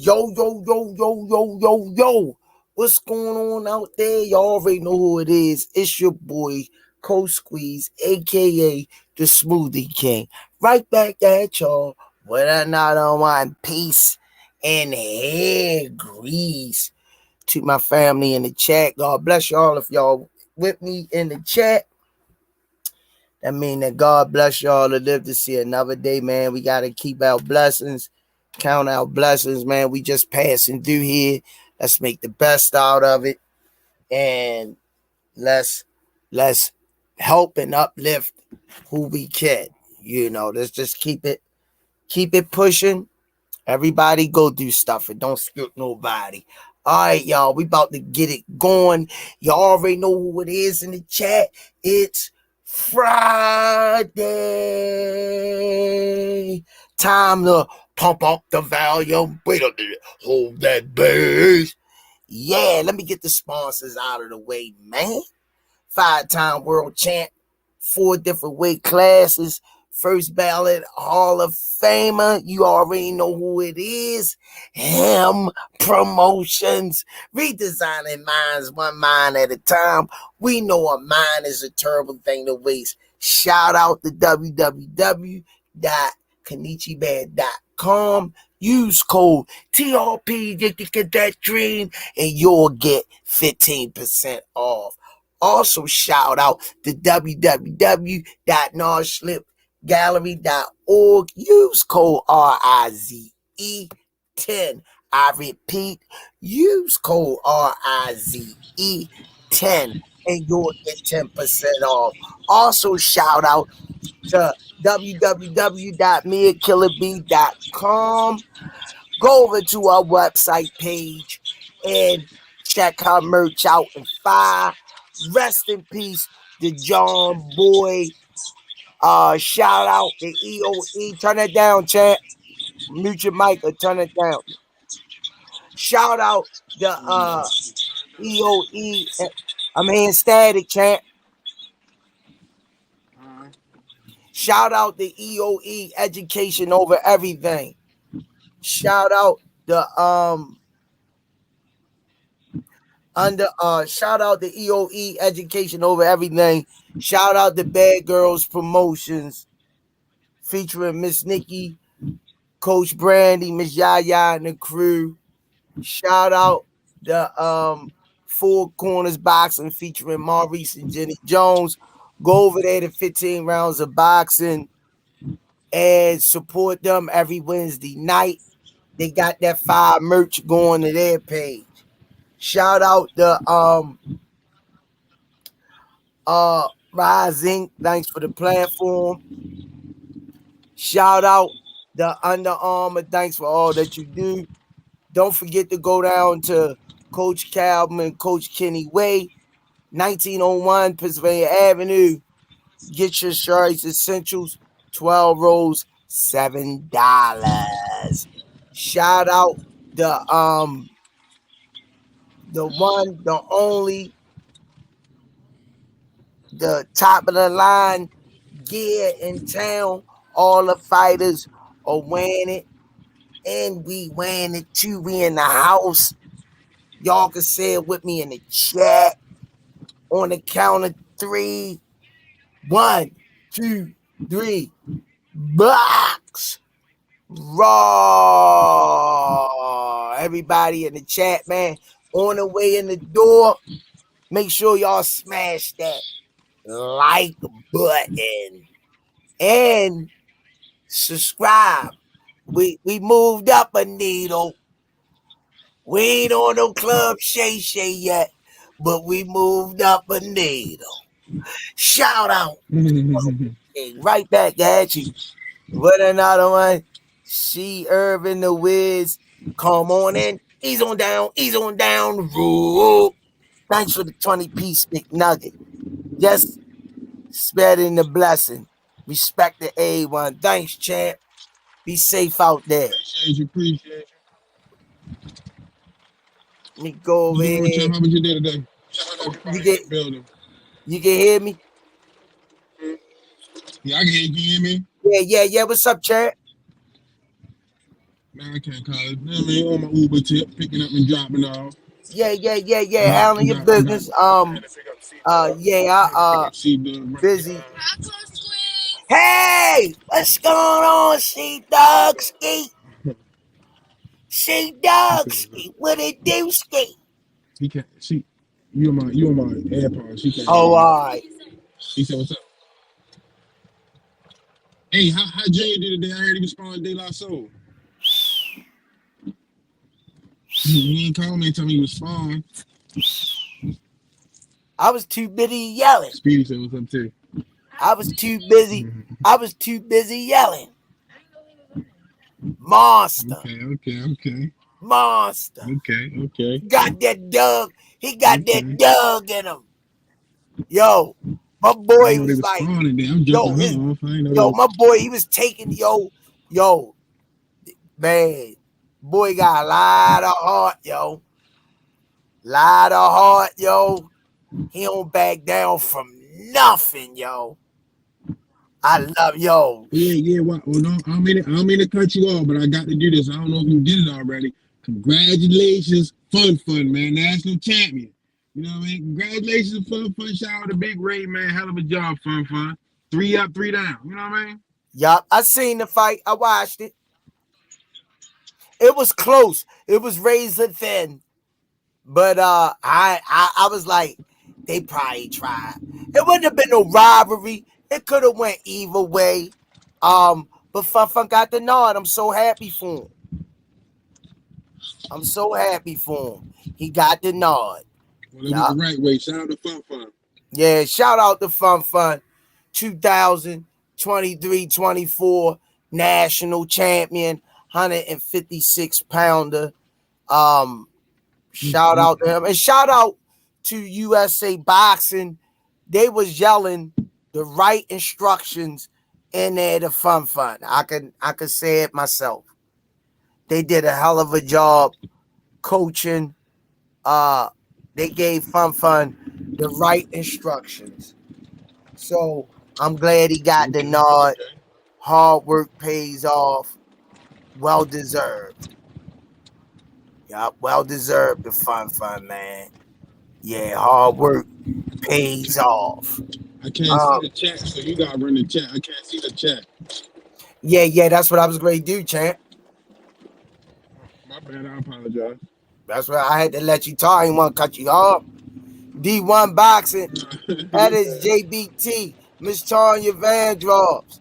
Yo, yo, yo, yo, yo, yo, yo. What's going on out there? Y'all already know who it is. It's your boy, Coach Squeeze, aka the Smoothie King. Right back at y'all with another one. Peace and hair grease to my family in the chat. God bless y'all if y'all with me in the chat. That mean that God bless y'all to live to see another day, man. We got to keep our blessings, count our blessings, man. We just passing through here. Let's make the best out of it. And let's help and uplift who we can. Let's just keep it pushing. Everybody go do stuff and don't skip nobody. All right, y'all. We about to get it going. Y'all already know who it is in the chat. It's Friday. Time to pump up the volume. Wait a minute. Hold that bass. Yeah, let me get the sponsors out of the way, man. 5-time world champ, 4 different weight classes, first ballot Hall of Famer. You already know who it is. Him Promotions. Redesigning minds one mind at a time. We know a mind is a terrible thing to waste. Shout out to www.kenichibad.com. Use code TRP to get that dream and you'll get 15% off. Also, shout out to www.nodslipgallery.org. Use code RIZE10. I repeat, use code RIZE10 and you'll get 10% off. Also, shout out to www.miakillerbee.com. Go over to our website page and check her merch out and fire. Rest in peace to John Boy. Shout out to EOE. Turn it down, chat. Mute your mic or turn it down. Shout out to EOE. I'm hearing static, chat. Shout out to EOE Education Over Everything. Shout out to shout out to EOE Education Over Everything. Shout out to Bad Girls Promotions featuring Miss Nikki, Coach Brandy, Miss Yaya, and the crew. Shout out the Four Corners Boxing featuring Maurice and Jenny Jones. Go over there to 15 rounds of boxing and support them every Wednesday night. They got that fire merch going to their page. Shout out to Rize Inc. Thanks for the platform. Shout out the Under Armour. Thanks for all that you do. Don't forget to go down to Coach Calvin and Coach Kenny Way, 1901 Pennsylvania Avenue. Get your shirts, essentials, 12 rolls, $7. Shout out the one, the only, the top of the line gear in town. All the fighters are wearing it, and we wearing it too. We in the house. Y'all can say it with me in the chat on the count of 3. 1, 2, 3. Box raw. Everybody in the chat, man, on the way in the door, make sure y'all smash that like button and subscribe. We moved up a needle. We ain't on no Club Shay Shay yet, but we moved up a needle. Shout out. Right back at you. What another one? C Irvin the Wiz. Come on in. Ease on down. Ease on down. Rule. Thanks for the 20-piece McNugget. Just spreading the blessing. Respect the A1. Thanks, champ. Be safe out there. Appreciate you. Let me go over here. How was your day today? You can hear me? Yeah, I can hear you. Can you hear me? Yeah. What's up, champ? Man, I can't call it. I mean, on my Uber tip, picking up and dropping off. Yeah. I got, I Handling your got, I got. business. I had to pick up C Dub right Busy. Hey, what's going on, Sea Dog Ski? now. Sea He Dog said, what's up? Ski, what it do, Ski? He can't. You on my AirPods. She can't hear Oh, you. all right. He said, what's up? Hey, how Jay did today? I heard he was spawned De La Soul. He ain't called me and tell me he was spawned. I was too busy yelling. Speedy said, what's up, too? I was too busy. Mhm. I was too busy yelling. Monster. Okay. Monster. Okay. Got that Doug. He got that Okay. Doug in him. Yo, my I boy didn't know they was was like, spawning there. I'm yo, jumping her off. I didn't know they my was. boy, he was taking, yo, man, boy got a lot of heart, yo. Lot of heart, yo. He don't back down from nothing, yo. I love, yo. Yeah. Well, no, I don't mean to cut you off, but I got to do this. I don't know if you did it already. Congratulations, Fun, man, national champion. You know what I mean? Congratulations, Fun. Shout out to Big Ray, man. Hell of a job, Fun. 3 up, 3 down. You know what I mean? Yup, I seen the fight. I watched it. It was close. It was razor thin. But I was like, they probably tried. It wouldn't have been no robbery. It could have went either way. But Fun got the nod. I'm so happy for him. I'm so happy for him. He got the nod. Well, it was the Yup. right way. Shout out to Fun. Yeah, shout out to Fun. 2023-24 national champion, 156 pounder. Um, Shout Mm-hmm. out to him. And shout out to USA Boxing. They was yelling the right instructions in there to Fun. I could say it myself. They did a hell of a job coaching. Uh they gave Fun the right instructions. So I'm glad he got the nod. Okay. Hard work pays off. Well deserved. Yup, well deserved the Fun, man. Yeah, hard work pays off. I can't see Um, the chat, so you gotta run the chat. I can't see the chat. yeah, that's what I was going to do, champ. My bad. I apologize. That's what I had to let you talk. I didn't want to cut you off. D1 Boxing, that You is good? JBT, Miss Tanya Vandross,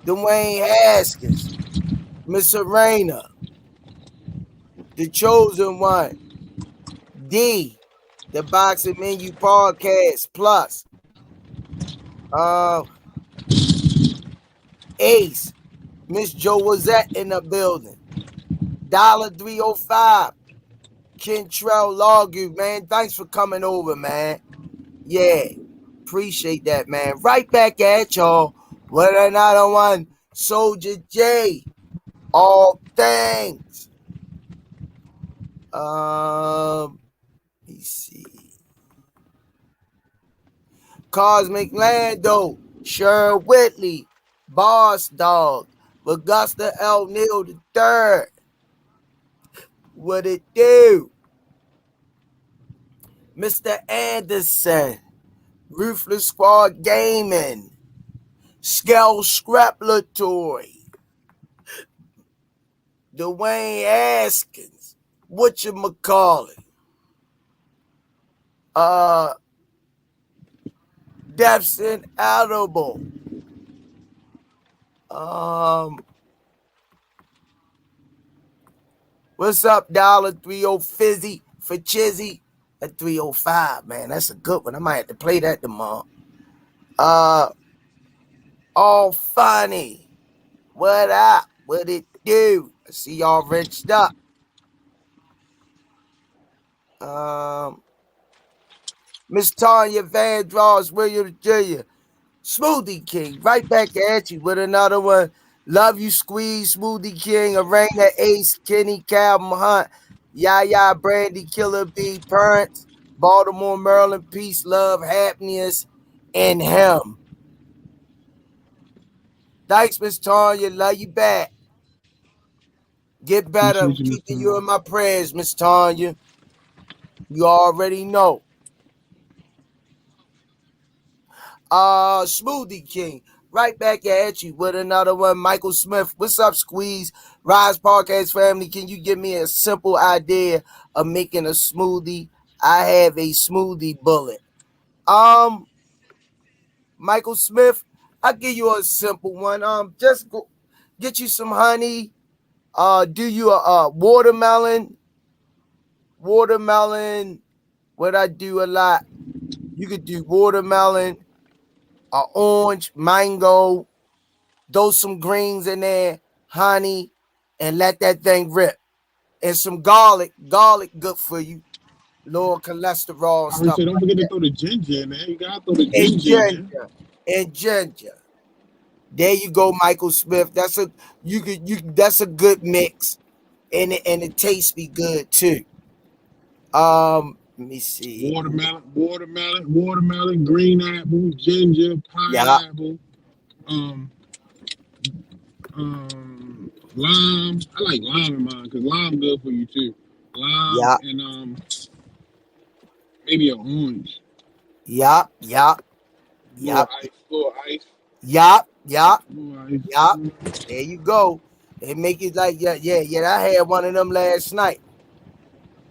Dwayne Haskins, Miss Serena, The Chosen One, D, the Boxing Menu Podcast Plus, uh, Ace, Miss Joe Wazette in the building, $305, Kentrell Lawgu, man. Thanks for coming over, man. Yeah, appreciate that, man. Right back at y'all with another one. Soldier J. All things. Let me see. Cosmic Lando, Sher Whitley, Boss Dog, Augusta L. Neal the third. What it do? Mr. Anderson, Ruthless Squad Gaming, Skell Scrapulatory, Dwayne Haskins, whatchamacallit, uh, Depson Edible, um, what's up, $3 Fizzy for Chizzy at 305, man. That's a good one. I might have to play that tomorrow. All funny. What up? What it do? I see y'all rinsed up. Um, Miss Tanya Vandross, Williams Jr., Smoothie King, right back at you with another one. Love you, Squeeze, Smoothie King, Arena Ace, Kenny Calvin Hunt, Yaya Brandy, Killer B, Parents, Baltimore, Maryland, Peace, Love, Happiness, and him. Thanks, Miss Tanya. Love you back. Get better. I'm Appreciate you, Miss keeping you Tom. in my prayers, Miss Tanya. You already know. Smoothie King. Right back at you with another one. Michael Smith. What's up, Squeeze? Rize Podcast family. Can you give me a simple idea of making a smoothie? I have a smoothie bullet. Um, Michael Smith, I'll give you a simple one. Just go get you some honey. Do you a watermelon? Watermelon. What I do a lot. You could do watermelon, orange, mango. Throw some greens in there, honey, and let that thing rip. And some garlic. Garlic good for you. Lower cholesterol, I already stuff said, don't like forget to that. throw the ginger in there. You gotta throw the And ginger in there. ginger. And ginger. There you go, Michael Smith. That's a good mix. And it tastes be good too. Let me see. Watermelon, green apple, ginger, Yeah, pineapple, um, lime. I like lime in mine because lime good for you too. Lime yeah, and maybe an orange. yeah, yeah, yeah, Little ice, yeah, yeah, little ice. yeah. There you go. They make it like yeah, yeah, yeah. I had one of them last night.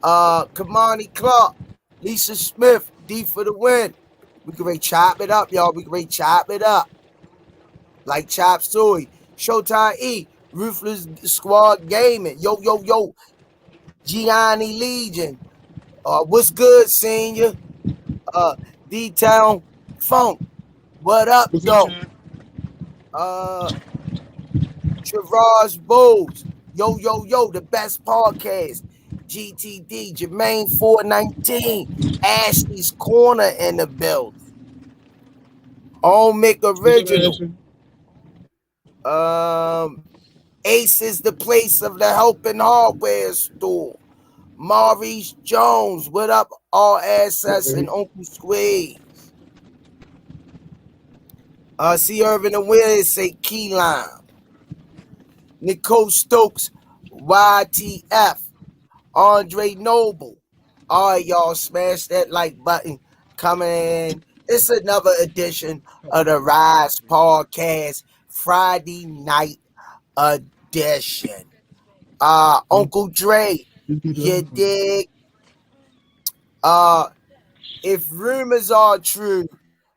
Kamani Clark, Lisa Smith, D for the win. We can ready chop it up, y'all. We can ready chop it up like chop suey. Showtime E, Ruthless Squad Gaming. Yo, yo, yo. Gianni Legion. What's good, senior? Uh, D Town Funk. What up, What's up, though? champ? Uh, Travage Bowles. Yo, yo, yo, the best podcast. GTD, Jermaine 419. Ashley's Corner in the building. Omic What's up, Original. Asher? Ace is the place of the helping hardware store. Maurice Jones, what up, all assets and Uncle Squeeze. C. Irvin and Willis say Key Lime. Nicole Stokes, YTF. Andre Noble. All right, y'all, smash that like button. Coming in. It's another edition of the Rize Podcast Friday night edition. Uncle Dre, Just get you the dig? Uh, if rumors are true,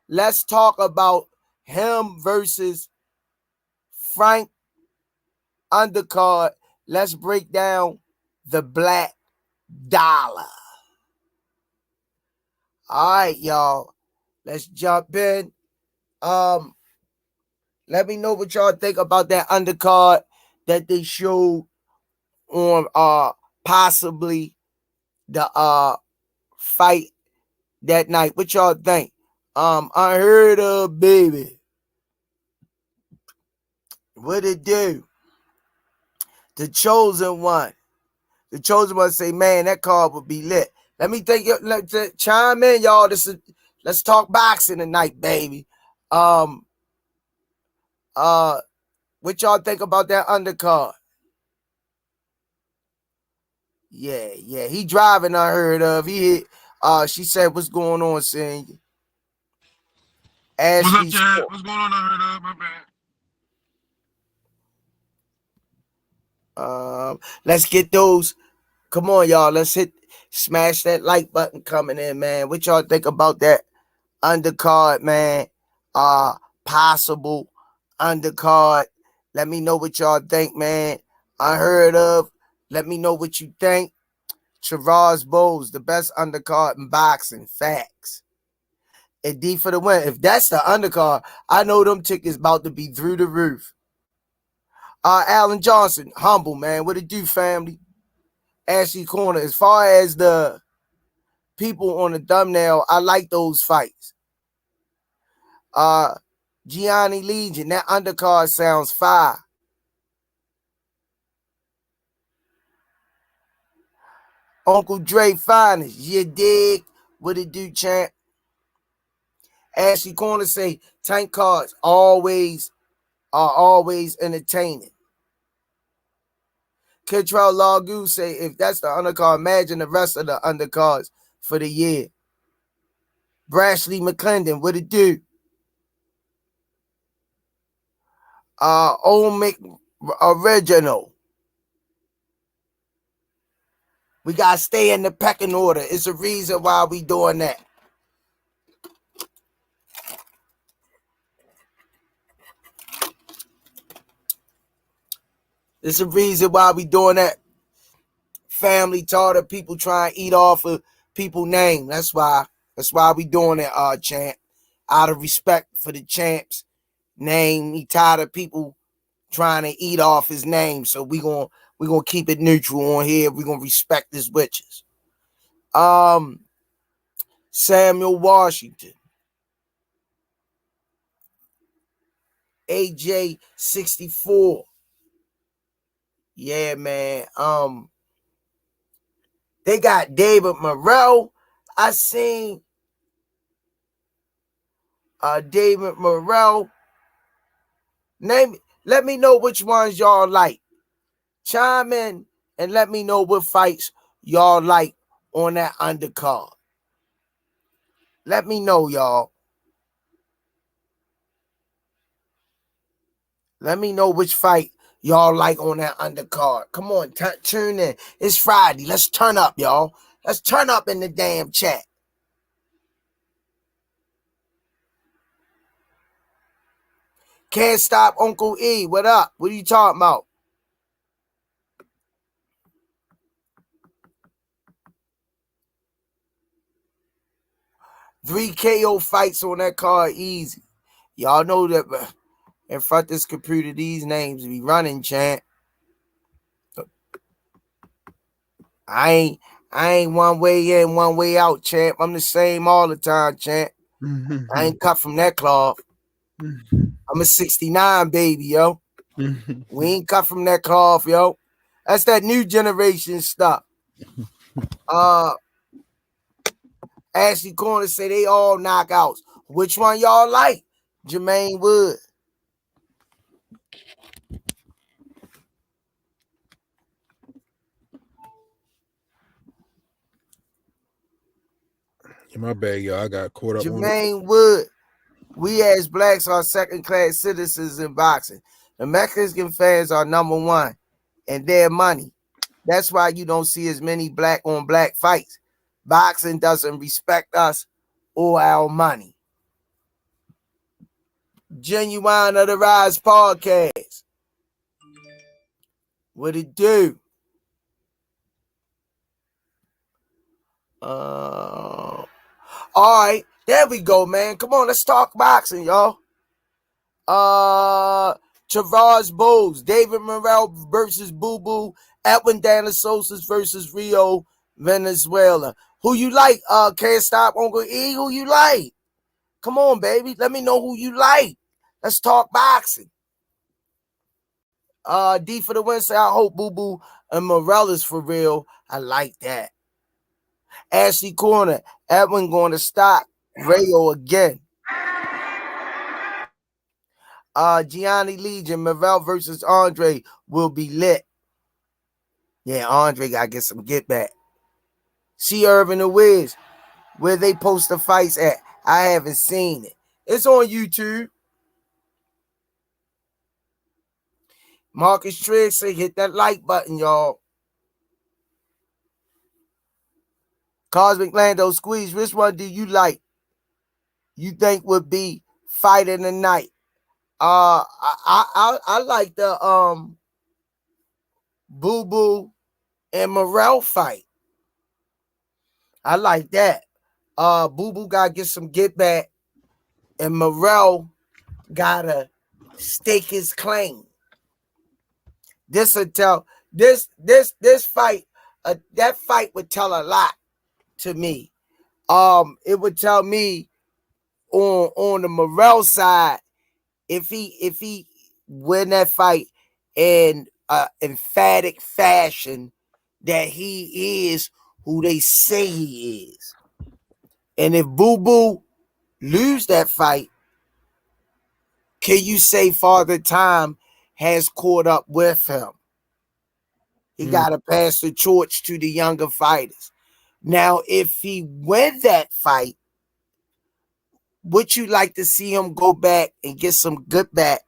let's talk about him versus Frank Undercard. Let's break down the Black Dollar. All right, y'all. Let's jump in. Um, Let me know what y'all think about that undercard that they showed on possibly the fight that night. What y'all think? I heard of baby. What it do? The chosen one. The chosen one say, man, that card would be lit. Let me think. Let's chime in, y'all. Let's talk boxing tonight, baby. Um, uh, what y'all think about that undercard? Yeah, yeah. He driving unheard of. She said, what's going on, saying What's up, Ashley champ? Sport. What's going on? I heard of my bad. Let's get those. Come on, y'all. Let's smash that like button coming in, man. What y'all think about that undercard, man? Uh, Possible undercard. Let me know what y'all think, man. Unheard of. Let me know what you think. Travaz Bowles, the best undercard in boxing. Facts. And D for the win. If that's the undercard, I know them tickets about to be through the roof. Alan Johnson, humble man. What it do, family? Ashley Corner. As far as the people on the thumbnail, I like those fights. Uh, Gianni Legion. That undercard sounds fire. Uncle Dre finest. You dig? What it do, champ? Ashley Corner say tank cards always are always entertaining. Kentrell Lagu say, if that's the undercard, imagine the rest of the undercards for the year. Brashley McClendon, what it do? Old Original. We got to stay in the pecking order. It's a reason why we doing that. It's a reason why we doing that. Family tired of people trying to eat off of people's name. That's why we doing it, champ. Out of respect for the champ's name. He tired of people trying to eat off his name. So we gonna keep it neutral on here. We gonna respect his witches. Samuel Washington. AJ 64. Yeah, man. They got David Morrell. I seen David Morrell. Let me know which ones y'all like. Chime in and let me know what fights y'all like on that undercard. Let me know, y'all. Let me know which fight y'all like on that undercard. Come on, tune in. It's Friday. Let's turn up, y'all. Let's turn up in the damn chat. Can't stop Uncle E. What up? What are you talking about? Three KO fights on that card, easy. Y'all know that in front of this computer, these names be running, champ. I ain't one way in, one way out, champ. I'm the same all the time, champ. I ain't cut from that cloth. I'm a 69 baby, yo. We ain't cut from that cloth, yo. That's that new generation stuff. Ashley Corner say they all knockouts. Which one y'all like? Jermaine Wood. My bad, y'all. I got caught up Jermaine Wood. We as blacks are second-class citizens in boxing. The Mexican fans are number one, and their money. That's why you don't see as many black-on-black fights. Boxing doesn't respect us or our money. Genuine of the Rize podcast. What it do? All right, there we go, man. Come on, let's talk boxing, y'all. Travas Bowles, David Morrell versus Boo Boo, Edwin Danasosis versus Rio Venezuela. Who you like? Can't stop Uncle E. Who you like? Come on, baby. Let me know who you like. Let's talk boxing. D for the win say, I hope Boo Boo and Morrell is for real. I like that. Ashley Corner, Edwin going to stop Rayo again. Gianni Legion, Morrell versus Andre will be lit. Yeah, Andre got to get some get back. See Irvin the Wiz, where they post the fights at. I haven't seen it. It's on YouTube. Marcus Triggs say hit that like button, y'all. Cosmic Lando Squeeze, which one do you like? You think would be fight in the night? I like the Boo Boo and Morrell fight. I like that. Boo Boo gotta get some get back, and Morrell gotta stake his claim. This would tell this fight. That fight would tell a lot to me. It would tell me on the Morrell side if he win that fight in emphatic fashion that he is who they say he is. And if Boo Boo lose that fight, can you say Father Time has caught up with him? He got to pass the torch to the younger fighters. Now, if he win that fight, would you like to see him go back and get some good back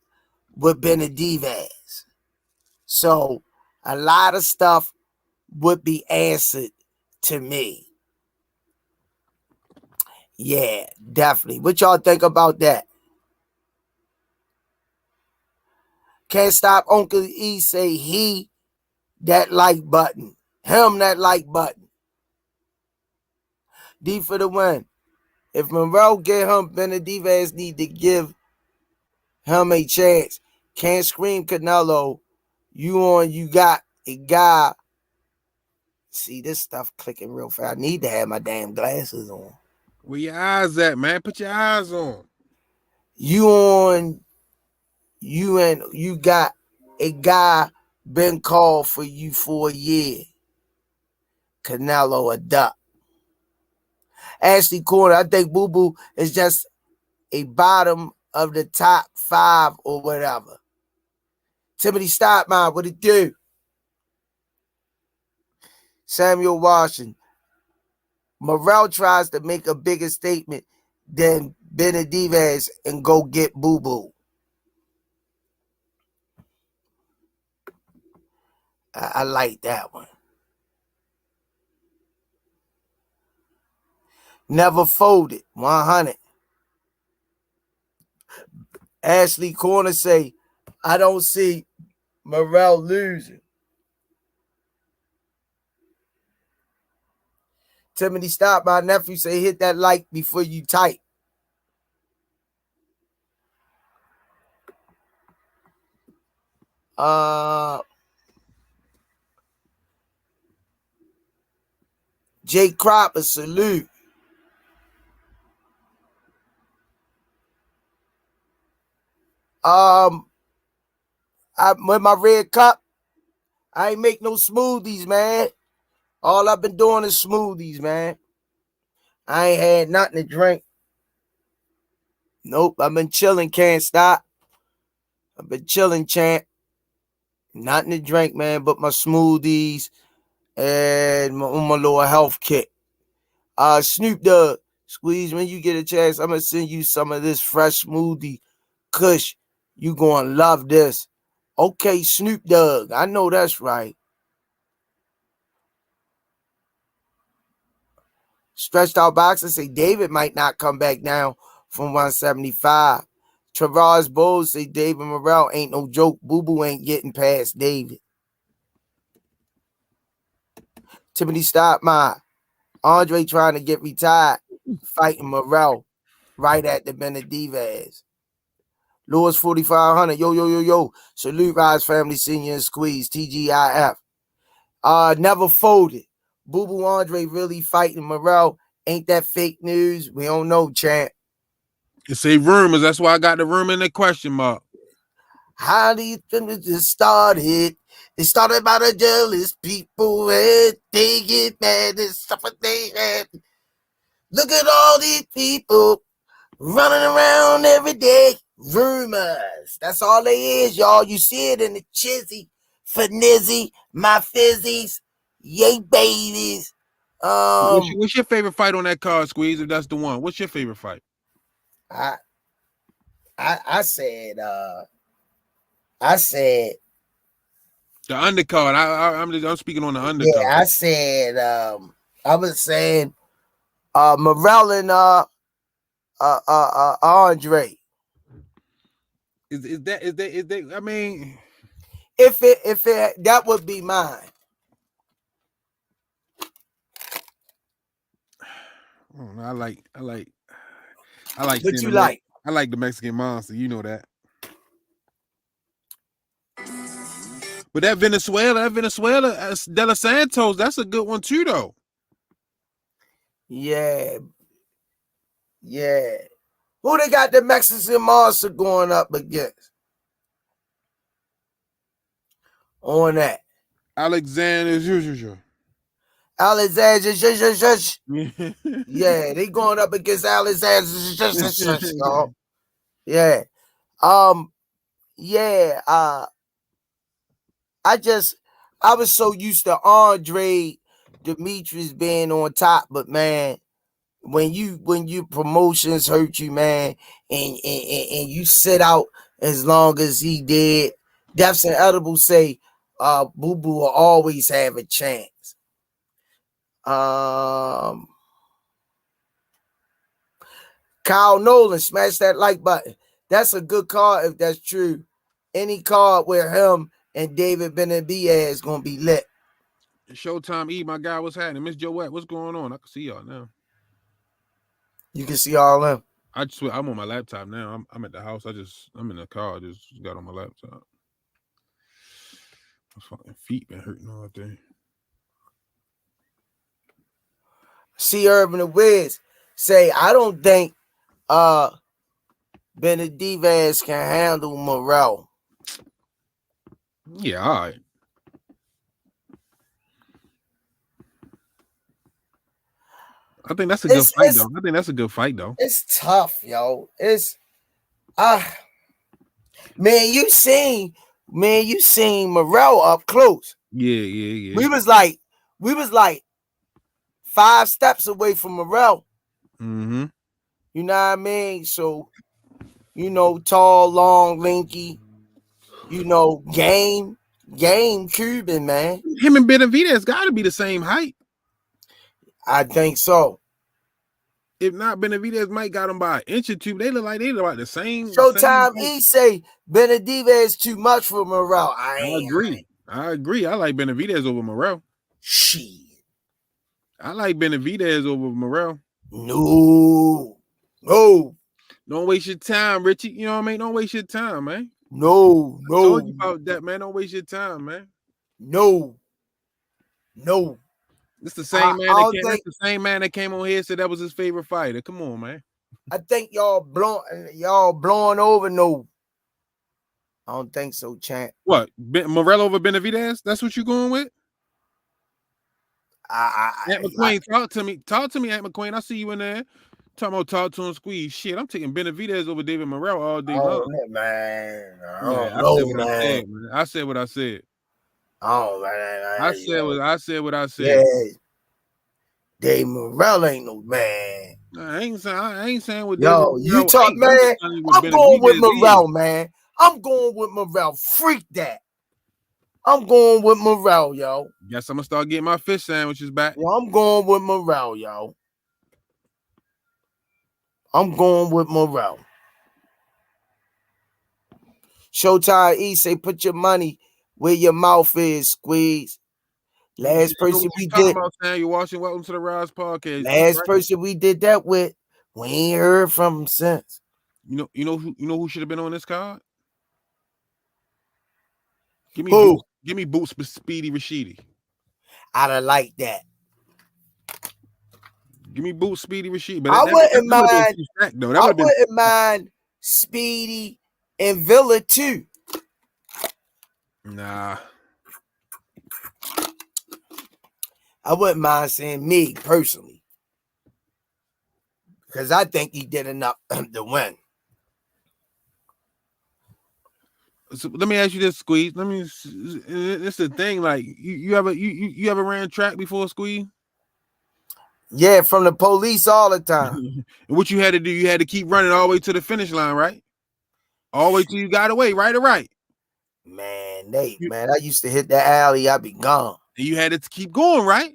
with Benavidez? So a lot of stuff would be answered to me. Yeah, definitely. What y'all think about that? Can't stop Uncle E say he that like button. Him that like button. D for the win. If Monroe get him, Benavidez need to give him a chance. Can't scream Canelo. You got a guy. See, this stuff clicking real fast. I need to have my damn glasses on. Where your eyes at, man? Put your eyes on. You got a guy been called for you for a year. Canelo a duck. Ashley Corner, I think Boo Boo is just a bottom of the top 5 or whatever. Timothy Stoutmire, what it do? Samuel Washington. Morrell tries to make a bigger statement than Benavidez and go get Boo Boo. I like that one. Never folded, 100. Ashley Corner say, I don't see Morrell losing. Timothy Stop, my nephew, say hit that like before you type. Jay Cropper, salute. With my red cup, I ain't make no smoothies, man. All I've been doing is smoothies, man. I ain't had nothing to drink. Nope, I've been chilling, can't stop. I've been chilling, champ. Nothing to drink, man, but my smoothies and my little health kit. Snoop Dogg, Squeeze, when you get a chance, I'm going to send you some of this fresh smoothie kush. You going to love this. Okay, Snoop Dogg, I know that's right. Stretched out boxer say David might not come back down from 175. Travas Bowles say David Morrell ain't no joke. Boo Boo ain't getting past David. Timothy Stoutmire. Andre trying to get retired, fighting Morrell right at the Benavidez. Lewis 4500. Yo. Salute Rize Family Senior and Squeeze. TGIF. Never folded. Boo Boo Andre really fighting Morrell. Ain't that fake news? We don't know, champ. It's a rumors. That's why I got the rumor in the question mark. How do you think it just started? It started by the jealous people and they get mad and stuff what they had. Look at all these people running around every day. Rumors. That's all they is, y'all. You see it in the chizzy, finizzy, my fizzies, yay babies. What's your favorite fight on that card, Squeeze? If that's the one, what's your favorite fight? I said the undercard. I'm speaking on the undercard. Yeah, I said I was saying Morrell and Andre. Is that I mean, if it that would be mine. I like What you like? I like the Mexican Monster, you know that. But that Venezuela, De Los Santos, that's a good one too, though. Yeah. Who they got the Mexican Monster going up against? On that. Alexander. Yeah, they going up against Alexander. Y'all. Yeah. I I was so used to Andre Demetrius being on top, but man, when you promotions hurt you, man, and you sit out as long as he did, Deaths and Edibles say Boo Boo will always have a chance. Kyle Nolan, smash that like button. That's a good card if that's true. Any card where him and David Benavidez gonna be lit. Showtime E, my guy, what's happening? Miss Joette, what's going on? I can see y'all now. You can see all them. I just I'm on my laptop now. I'm at the house. I'm in the car. I just got on my laptop. My fucking feet been hurting all day. See Urban the Wiz say I don't think Benavidez can handle Morrell. Yeah, all right. I think that's a good fight, though. I think that's a good fight, though. It's tough, yo. It's man, you seen Morrell up close. Yeah. We was like 5 steps away from Morrell. Mm-hmm. You know what I mean? So, tall, long, lanky, game Cuban, man. Him and Benavidez got to be the same height. I think so. If not, Benavidez might got him by an inch or two. They look like the same. Showtime E say Benavidez too much for Morrell. I agree. I like Benavidez over Morrell. Shit. I like Benavidez over Morrell. No. Don't waste your time, Richie. You know what I mean? Don't waste your time, man. No. I told you about that, man. Don't waste your time, man. No. It's the same man that came. That's the same man that came on here and said that was his favorite fighter. Come on, man. I think y'all blowing over. No, I don't think so, champ. What? Morrell over Benavidez? That's what you going with? Aunt McQueen, talk to me, Aunt McQueen. I see you in there. Talking about talk to him, squeeze. Shit, I'm taking Benavidez over David Morrell all day long. Man, I said what I said. Oh man, I said what I said. Yeah, Dave Morrell ain't no man. I ain't saying what. Yo, you talk, man. I'm going with Morrell, man. I'm going with Morrell. Freak that. I'm going with Morrell, yo. Guess I'm gonna start getting my fish sandwiches back. Well, I'm going with Morrell, yo. I'm going with Morrell. Showtime E say, put your money where your mouth is, squeeze. Last person we did. You're watching Welcome to the Rize podcast. Last person we did that with, we ain't heard from him since. You know who should have been on this card? Give me who? Give me Boots Speedy Rashidi. I'd have liked that. Give me Boots Speedy Rashidi. But I wouldn't mind. I wouldn't mind Speedy and Villa too. Nah. I wouldn't mind saying me personally. Because I think he did enough to win. So let me ask you this, Squeeze. It's the thing. Like you ever ran track before, Squeeze? Yeah, from the police all the time. And what you had to do, you had to keep running all the way to the finish line, right? All the way till you got away, right or right? Man, I used to hit that alley, I'd be gone. And you had to keep going, right?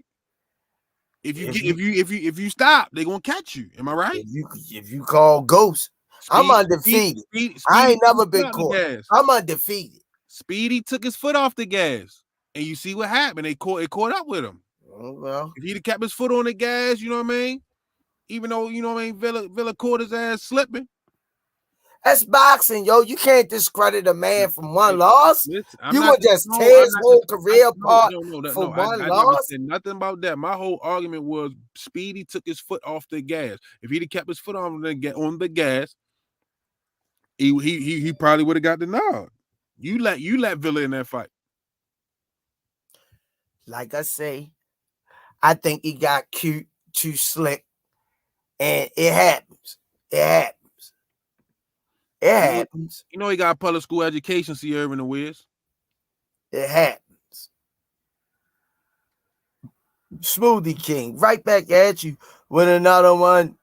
If you stop, they're gonna catch you. Am I right? If you call ghost. I'm undefeated. I ain't never been caught. I'm undefeated. Speedy took his foot off the gas, and you see what happened. It caught up with him. Oh, well, if he'd have kept his foot on the gas, you know what I mean. Even though Villa caught his ass slipping. That's boxing, yo. You can't discredit a man from one loss. You would just tear his whole career apart for one loss. I never said nothing about that. My whole argument was Speedy took his foot off the gas. If he'd have kept his foot on the gas, he probably would have got the nod. You let Villa in that fight. Like I say, I think he got cute, too slick, and it happens. It happens. You know he got public school education, see Irvin the Wiz. It happens. Smoothie King, right back at you with another one.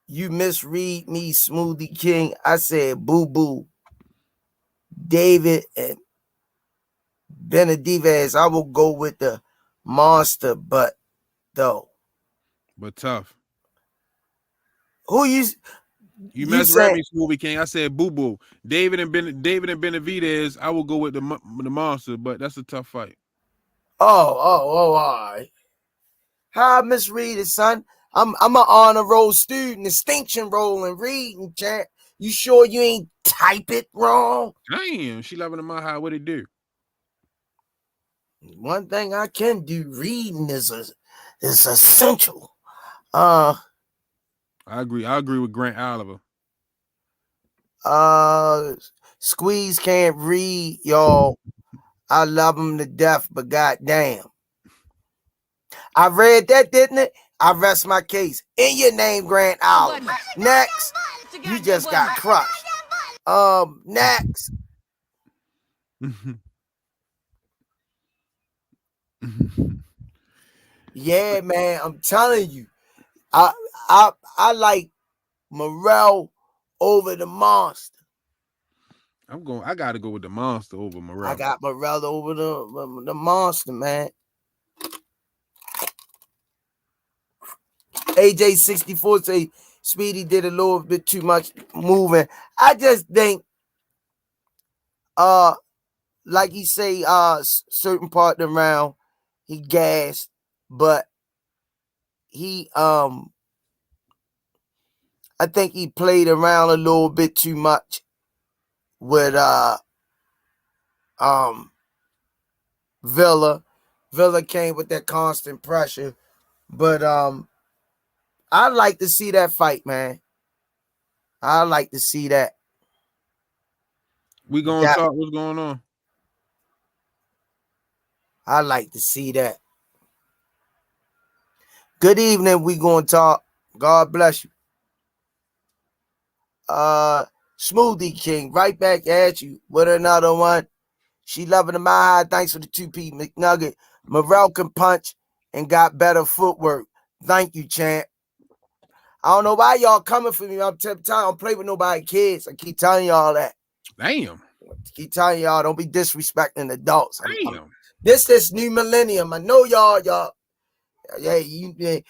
You misread me, Smoothie King. I said boo boo. David and Benavidez. I will go with the monster, but though. But tough. Who you You saying? misread me, Smoothie King. I said boo boo. David and Benavidez. I will go with the monster, but that's a tough fight. Oh, all right. How I misread it, son? I'm an honor roll student, distinction roll and reading, champ. You sure you ain't type it wrong? Damn, she loving in my high. What it do? One thing I can do, reading is essential. I agree. I agree with Grant Oliver. Squeeze can't read, y'all. I love him to death, but goddamn. I read that, didn't it? I rest my case. In your name, Grant Oliver. Next, you just got crushed. Next. Yeah, man, I'm telling you. I like Morrell over the monster. I gotta go with the monster over Morrell. I got Morrell over the monster, man. AJ64 say Speedy did a little bit too much moving. I just think like he say certain part of the round he gassed, but he I think he played around a little bit too much with Villa. Villa came with that constant pressure. But I'd like to see that fight, man. I'd like to see that. We gonna talk what's going on. I'd like to see that. Good evening. We gonna talk. God bless you. Smoothie King, right back at you with another one. She loving the high. Thanks for the 2P McNugget. Morrell can punch and got better footwork. Thank you, champ. I don't know why y'all coming for me. I'm telling you, I don't play with nobody kids. I keep telling y'all that. Damn. Keep telling y'all, don't be disrespecting adults. Damn. This new millennium. I know y'all. Yeah,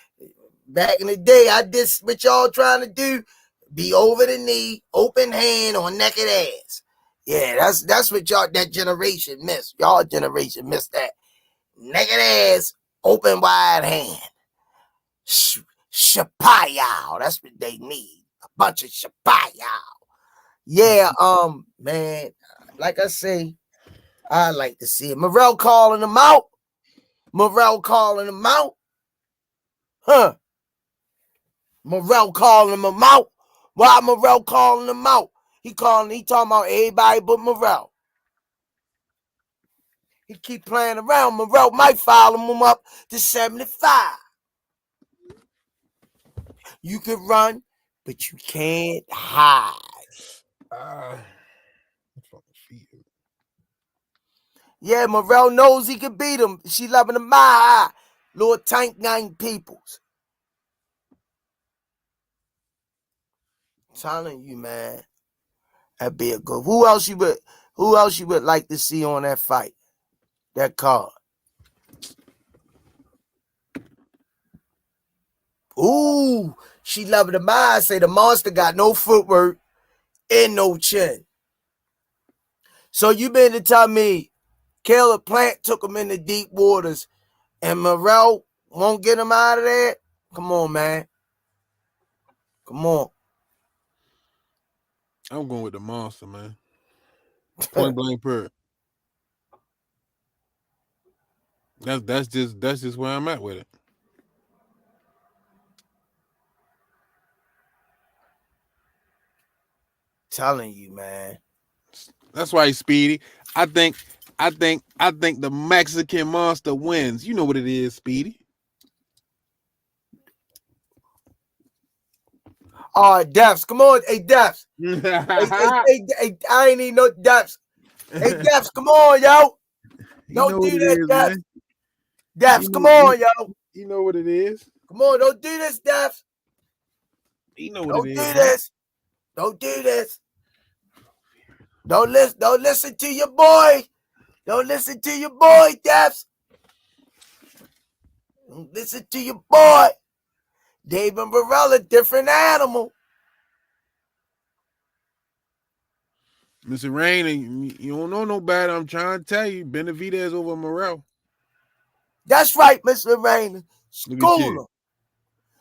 back in the day, I did what y'all trying to do. Be over the knee, open hand on naked ass. Yeah, that's what y'all, that generation missed. Y'all generation missed that. Naked ass, open wide hand. Shapayao. That's what they need. A bunch of shapayao. Yeah, man, like I say, I like to see it. Morrell calling him out. Morrell calling him out. Huh. Morrell calling him out. Why Morrell calling him out? He talking about everybody but Morrell. He keep playing around. Morrell might follow him up to 75. You can run, but you can't hide. Yeah, Morrell knows he can beat him. She loving him my Lord Tank 9 peoples. I'm telling you, man. That'd be a good. Who else you would like to see on that fight? That card. Ooh, she loving the mind. Say the monster got no footwork and no chin. So you mean to tell me Caleb Plant took him into deep waters and Morrell won't get him out of there? Come on, man. Come on. I'm going with the monster, man. Point blank period. That's just where I'm at with it. Telling you, man. That's why he's Speedy. I think the Mexican monster wins. You know what it is, Speedy. All right, Deps. Come on. Hey, Deps. hey, I ain't need no Deps. Hey, Deps, come on, yo. Don't do that, Deps. Daps, come on, yo. You know what it is. Come on, don't do this, Daps. You know what Don't it do is. this. Don't do this. Don't listen to your boy. Don't listen to your boy, Daps. Don't listen to your boy. David Morella, different animal. Mr. Rain, you don't know no better. I'm trying to tell you, Benavidez over Morel. That's right, Mr. Rainer. School him.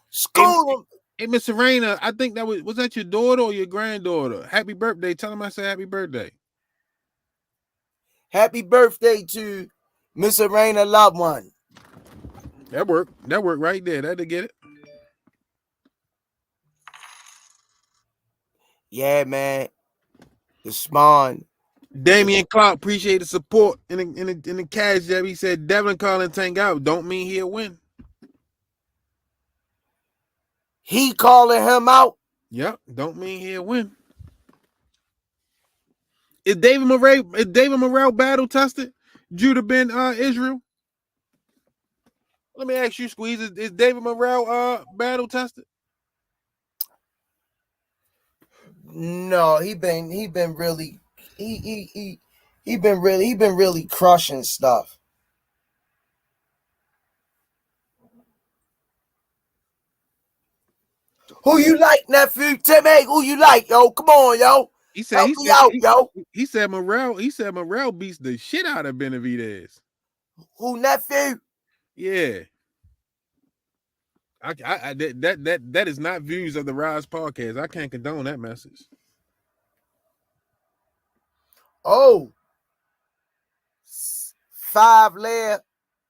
School him. Hey, Mr. Rainer, I think that was that your daughter or your granddaughter? Happy birthday. Tell him I said happy birthday. Happy birthday to Mr. Rainer, loved one. That worked. That worked right there. That'll get it. Yeah, man. The Spawn. Damian Clark, appreciate the support in the cash jab. He said Devin calling Tank out don't mean he'll win. He calling him out. Yep, don't mean he'll win. Is David Morrell battle tested? Judah Ben Israel? Let me ask you, Squeeze. Is David Morrell battle tested? No, he been really he been really crushing stuff. Who you like, nephew? Timmy, who you like, yo? Come on, yo. Help me out, yo. He said Morrell beats the shit out of Benavidez. Who, nephew? Yeah. That is not views of the Rize podcast. I can't condone that message. Oh, 5 layer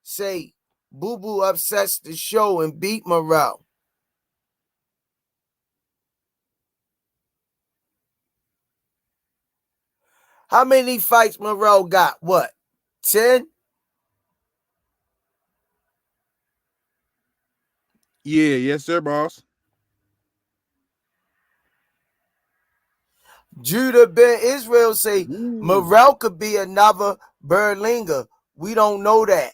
say Boo Boo upsets the show and beat Morrell. How many fights Morrell got? What? 10? Yeah, yes, sir, boss. Judah Ben Israel say Morrell could be another Berlinger. We don't know that.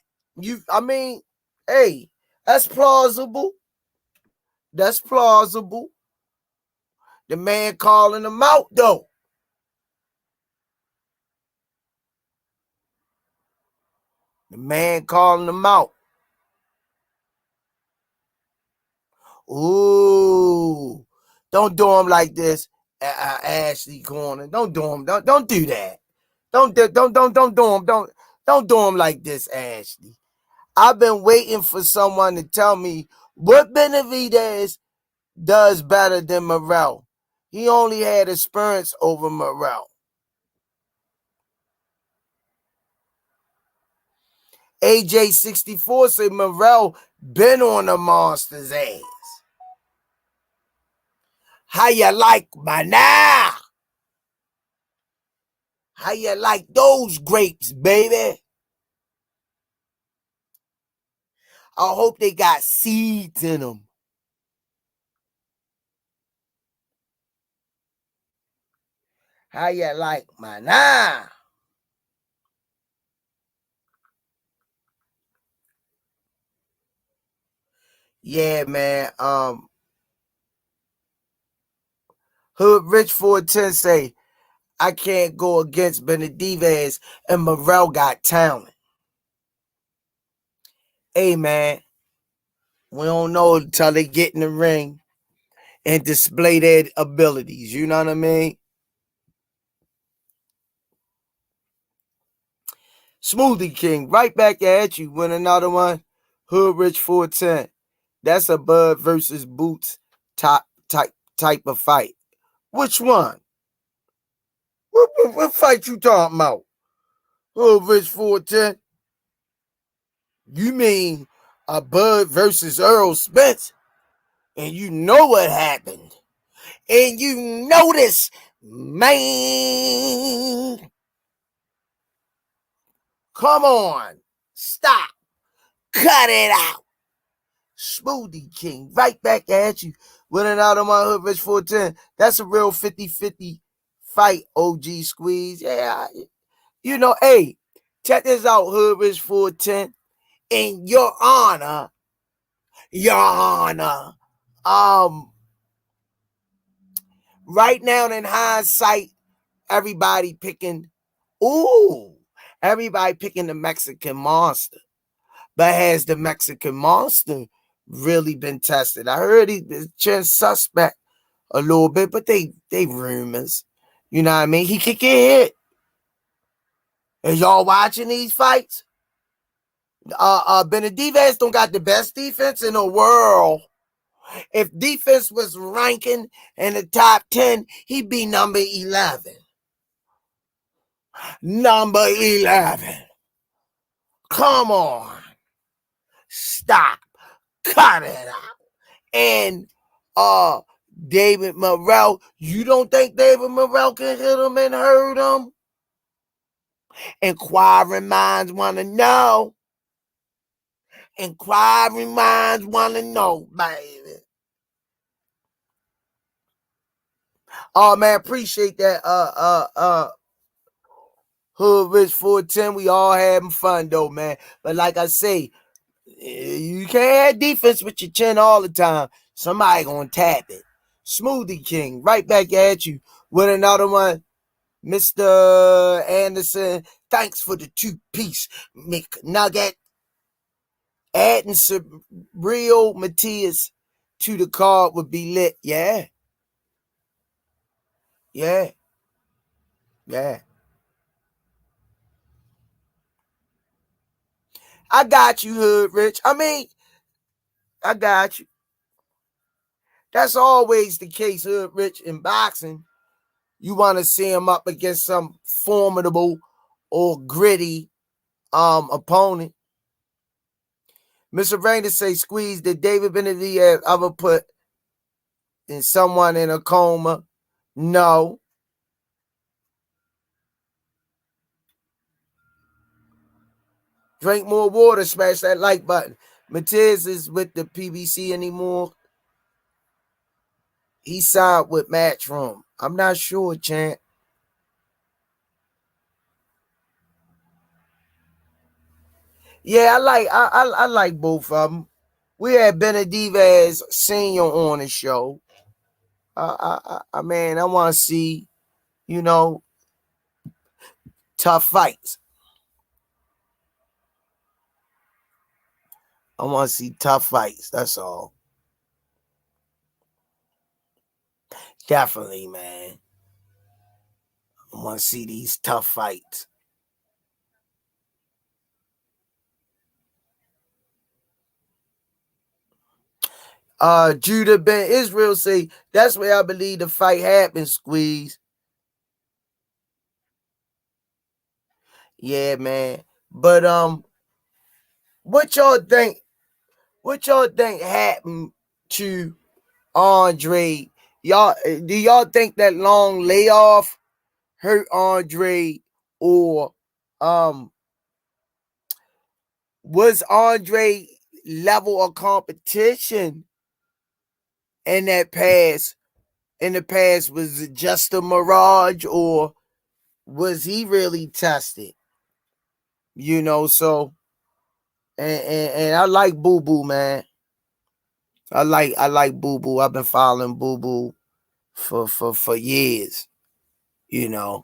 Hey, that's plausible. That's plausible. The man calling him out, though. The man calling him out. Ooh. Don't do him like this, Ashley Corner. Don't do him. Don't do that. Don't do him. Don't do him like this, Ashley. I've been waiting for someone to tell me what Benavidez does better than Morrell. He only had experience over Morrell. AJ64 said Morrell been on the monster's ass. How you like my now? How you like those grapes, baby? I hope they got seeds in them. How you like my now? Yeah, man. Hood Rich 410 say, I can't go against Benavidez and Morrell got talent. Hey, man. We don't know until they get in the ring and display their abilities. You know what I mean? Smoothie King, right back at you. Win another one. Hood Rich 410. That's a Bud versus Boots type of fight. Which one? What fight you talking about? Hood Rich 410. You mean a Bud versus Earl Spence? And you know what happened. And you notice, man. Come on. Stop. Cut it out. Smoothie King, right back at you. Winning out on my Hood Rich 410. That's a real 50-50 fight, OG Squeeze. Yeah. You know, hey, check this out, Hood Rich 410. in your honor, right now in hindsight, everybody picking the Mexican monster. But has the Mexican monster really been tested? I heard he's been suspect a little bit, but they rumors. You know what I mean? He could get hit. Are y'all watching these fights? Benavidez don't got the best defense in the world. If defense was ranking in the top 10, he'd be number 11. Number 11. Come on. Stop. Cut it out. And David Morrell, you don't think David Morrell can hit him and hurt him? Inquiring minds want to know. Inquiring minds want to know, baby. Oh man, appreciate that. Hood Rich 410. We all having fun though, man. But like I say, you can't have defense with your chin all the time. Somebody gonna tap it. Smoothie King, right back at you with another one. Mr. Anderson, thanks for the 2-piece McNugget. Adding some real Matthias to the card would be lit. Yeah. Yeah. Yeah. I got you, Hood Rich. I mean, I got you. That's always the case, Hood Rich, in boxing. You want to see him up against some formidable or gritty opponent. Mr. Rainer say, Squeeze, did David Benavidez ever put in someone in a coma? No. Drink more water, smash that like button. Matiz is with the PBC anymore. He signed with Matchroom. I'm not sure, Chant. Yeah, I like both of them. We had Benavidez Senior on the show. I want to see, tough fights. I want to see tough fights. That's all. Definitely, man. I want to see these tough fights. Judah Ben Israel say, that's where I believe the fight happened, Squeeze. Yeah, man. But what y'all think happened to Andre? Do y'all think that long layoff hurt Andre, or was Andre level of competition in the past? Was it just a mirage, or was he really tested? So and I like Boo Boo, man. I like Boo Boo. I've been following Boo Boo for years. Yeah,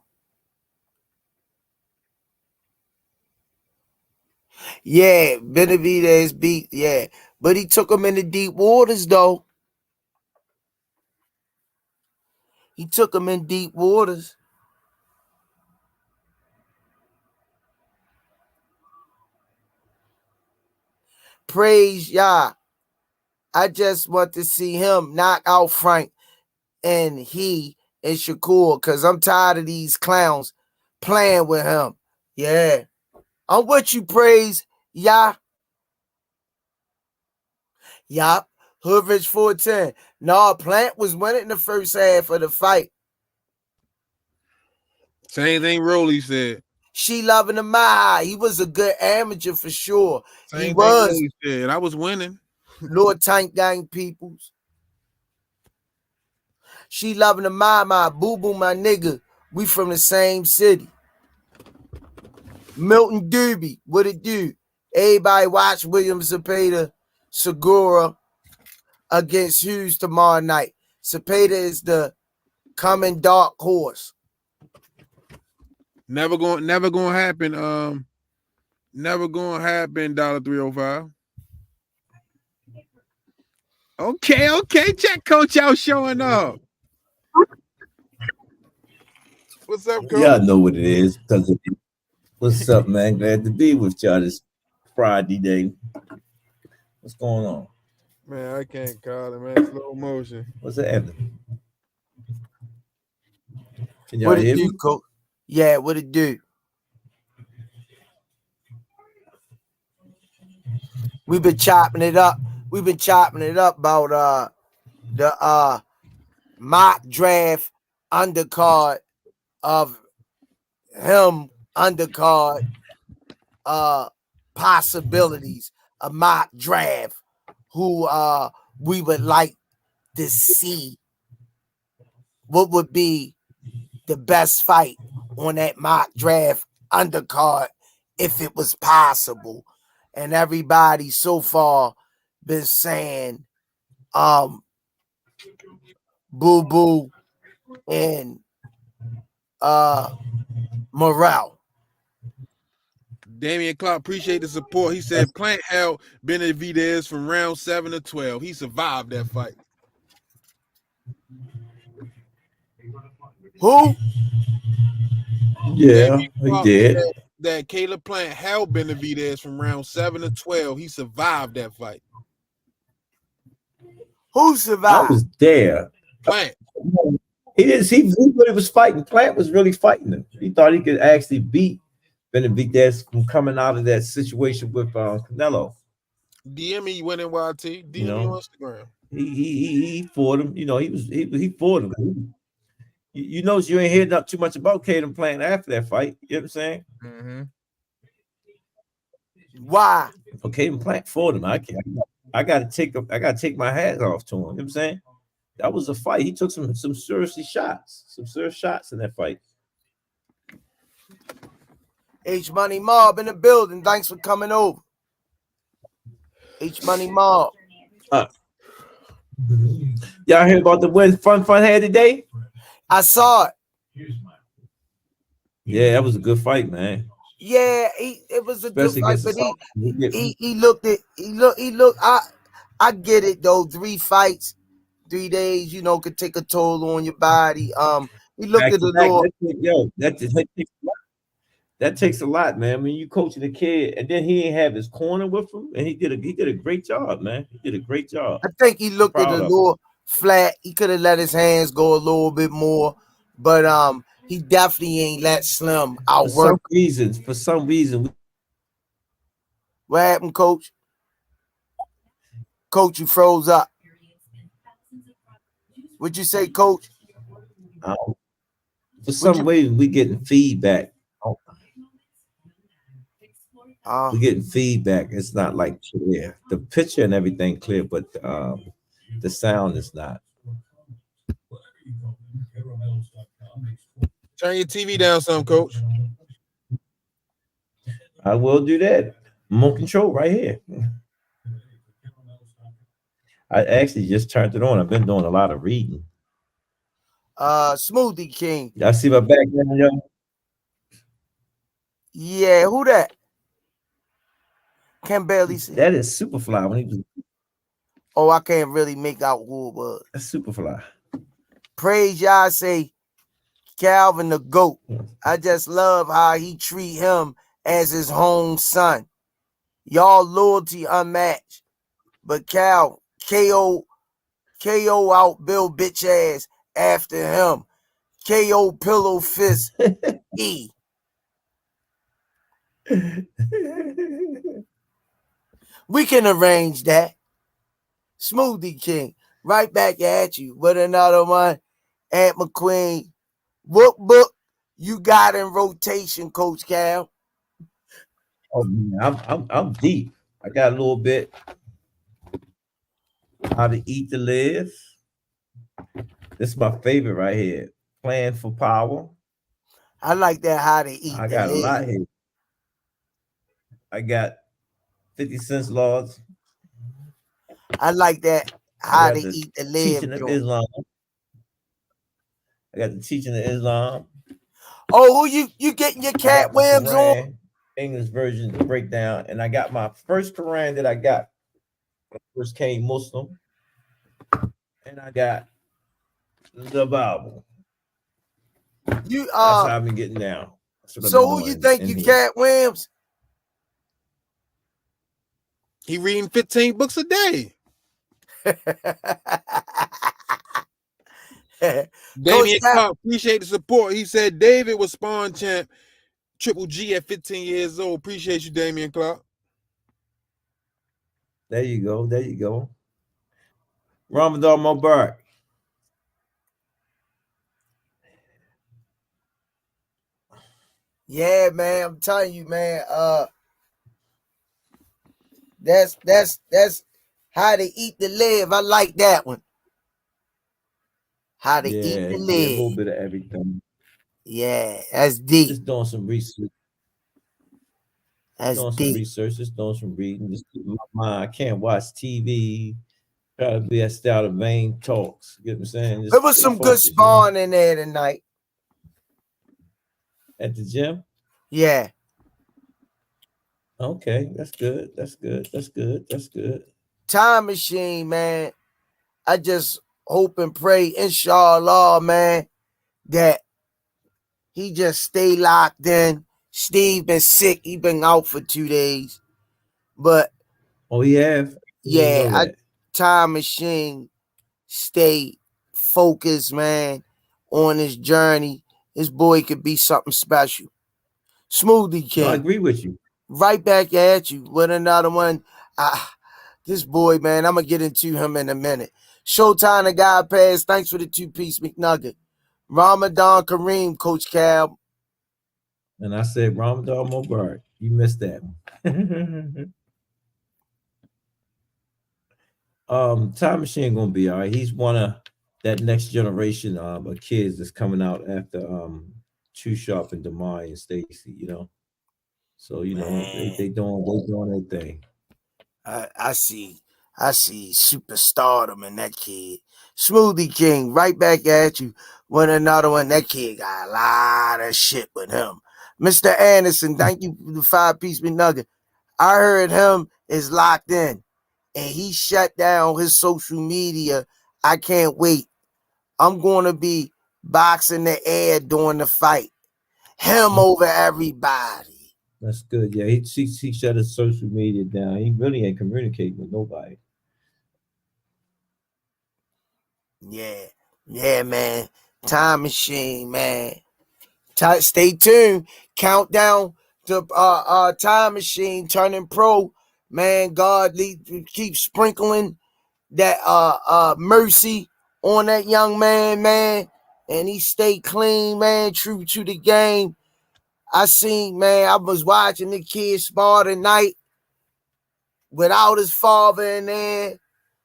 Benavidez beat, yeah. But he took him into deep waters, though. He took him in deep waters. Praise Yah. I just want to see him knock out Frank and Shakur, because I'm tired of these clowns playing with him. Yeah. I'm with you, Praise Yah. Yup. Hoodrich 410. No, Plant was winning in the first half of the fight. Same thing Rolly said. She loving the Maha. He was a good amateur for sure. Same he was. Rolly said. I was winning. Lord Tank Gang peoples. She loving the Maha. Boo Boo, my nigga. We from the same city. Milton Doobie. What it do? Everybody watch William Zepeda Segura against Hughes tomorrow night. Zepeda is the coming dark horse. Never gonna happen. Never gonna happen. $305. Okay. Check Coach out showing up. What's up, Coach? Y'all know what it is. What's up, man? Glad to be with y'all this Friday day. What's going on? Man, I can't call it, man. Slow motion. What's happening? Can y'all What it hear do, me? Coach? Yeah, what it do? We've been chopping it up. About the mock draft undercard of him, undercard possibilities, a mock draft who we would like to see. What would be the best fight on that mock draft undercard if it was possible? And everybody so far been saying Boo Boo and Morrell. Damian Clark, appreciate the support. He said Plant held Benavidez from round 7 to 12. He survived that fight. Who? Yeah, he did. That Caleb Plant held Benavidez from round 7 to 12. He survived that fight. Who survived? I was there. Plant. He didn't see who really was fighting. Plant was really fighting him. He thought he could actually beat Benavidez from coming out of that situation with Canelo. DM me when in YT. DM me on Instagram. He fought him. You know, he fought him. You notice you ain't heard not too much about Caleb Plant after that fight. You know what I'm saying? Mm-hmm. Why? So Caleb Plant fought him. I gotta take my hat off to him. You know what I'm saying? That was a fight. He took some serious shots in that fight. H Money Mob in the building. Thanks for coming over. H Money Mob. Y'all heard about the win Fun had today? I saw it. Yeah, that was a good fight, man. Yeah, it was a Especially good fight, but he looked. I get it though. 3 fights, 3 days, could take a toll on your body. He looked at the door. That takes a lot, man. When you coaching a kid, and then he didn't have his corner with him, and he did a great job, man. He did a great job. I think he looked at the door flat. He could have let his hands go a little bit more, but he definitely ain't let Slim outwork. For some reason. What happened, Coach? Coach, you froze up. What'd you say, Coach? For some reason, we getting feedback. We're getting feedback. It's not like clear. The picture and everything clear, but the sound is not. Turn your TV down some, Coach. I will do that. Remote control right here. I actually just turned it on. I've been doing a lot of reading. Smoothie King. Y'all see my background, y'all? Yeah, who that? Can't barely see. That is Superfly. When he was... Oh, I can't really make out who it was. That's Superfly. Praise y'all, say Calvin the GOAT. I just love how he treat him as his own son. Y'all loyalty unmatched. But Cal, KO out Bill bitch ass after him. KO pillow fist E. We can arrange that. Smoothie King, right back at you with another one. Aunt McQueen, what book you got in rotation, Coach Cal? Oh man, I'm deep. I got a little bit. How to Eat to Live. This is my favorite right here. Plan for Power. I like that. How to Eat. I got a lot here. I got 50 cents laws. I like that. I How got to the eat the teaching live of joint. Islam. I got the teaching of Islam. Oh, who you getting your I Cat got my Williams on? Quran, English version breakdown, and I got my first Quran that I got when I first came Muslim, and I got the Bible. You That's how I've been getting down. That's what I've so been who doing you think in you here. Cat Williams? He reading 15 books a day. Coach Damian Cap, Clark, appreciate the support. He said David was spawn champ, Triple G at 15 years old. Appreciate you, Damian Clark. There you go. There you go. Ramadan Mubarak. yeah, man. I'm telling you, man. That's how to eat to live. I like that one. How to eat Yeah, to yeah, a live. little bit of everything. Yeah, that's deep. Just doing some research. That's Doing some deep. research. Just doing some reading. Just keep my mind. I can't watch TV. Try to be that style of vain talks. You know what I'm saying? There Just was stay some good focused. You know? spawn in there tonight. At the gym. Yeah. Okay, that's good. That's good. That's good. That's good. Time machine, man. I just hope and pray, inshallah, man, that he just stay locked in. Steve been sick. He been out for 2 days. But Oh, yeah. I didn't know yeah, that. Time machine stay focused, man, on his journey. His boy could be something special. Smoothie No, I King, agree with you. right back at you with another one. This boy, man, I'm going to get into him in a minute. Showtime, the guy pass. Thanks for the 2-piece McNugget. Ramadan Kareem, Coach Cal. And I said Ramadan Mubarak. You missed that one. Time Machine gonna be all right. He's one of that next generation of kids that's coming out after Too Sharp and Damari and Stacy, you know. So you know they doing their thing. I see superstardom in that kid. Smoothie King, right back at you with another one. That kid got a lot of shit with him. Mr. Anderson, thank you for the 5-piece McNugget. I heard him is locked in and he shut down his social media. I can't wait. I'm going to be boxing the air during the fight. Him over everybody. That's good. Yeah, he shut his social media down. He really ain't communicating with nobody. Yeah, man. Time machine, man. Stay tuned. Countdown to Time Machine turning pro. Man, God keep sprinkling that mercy on that young man, and he stay clean, man, true to the game. I was watching the kid spar tonight without his father in there,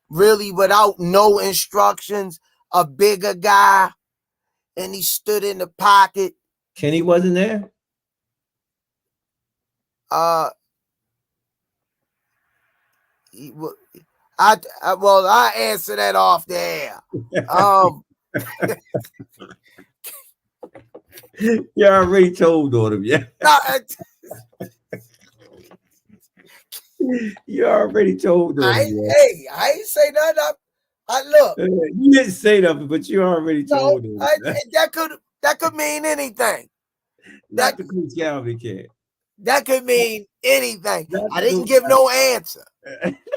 really without no instructions, a bigger guy, and he stood in the pocket. Kenny wasn't there. I answer that off the air. You already told on him, yeah. You already told on him. Hey, I ain't say nothing. I look. You didn't say nothing, but you already told him. That could mean anything. Not the Coach Calvin kid. That could mean anything. I didn't give no answer.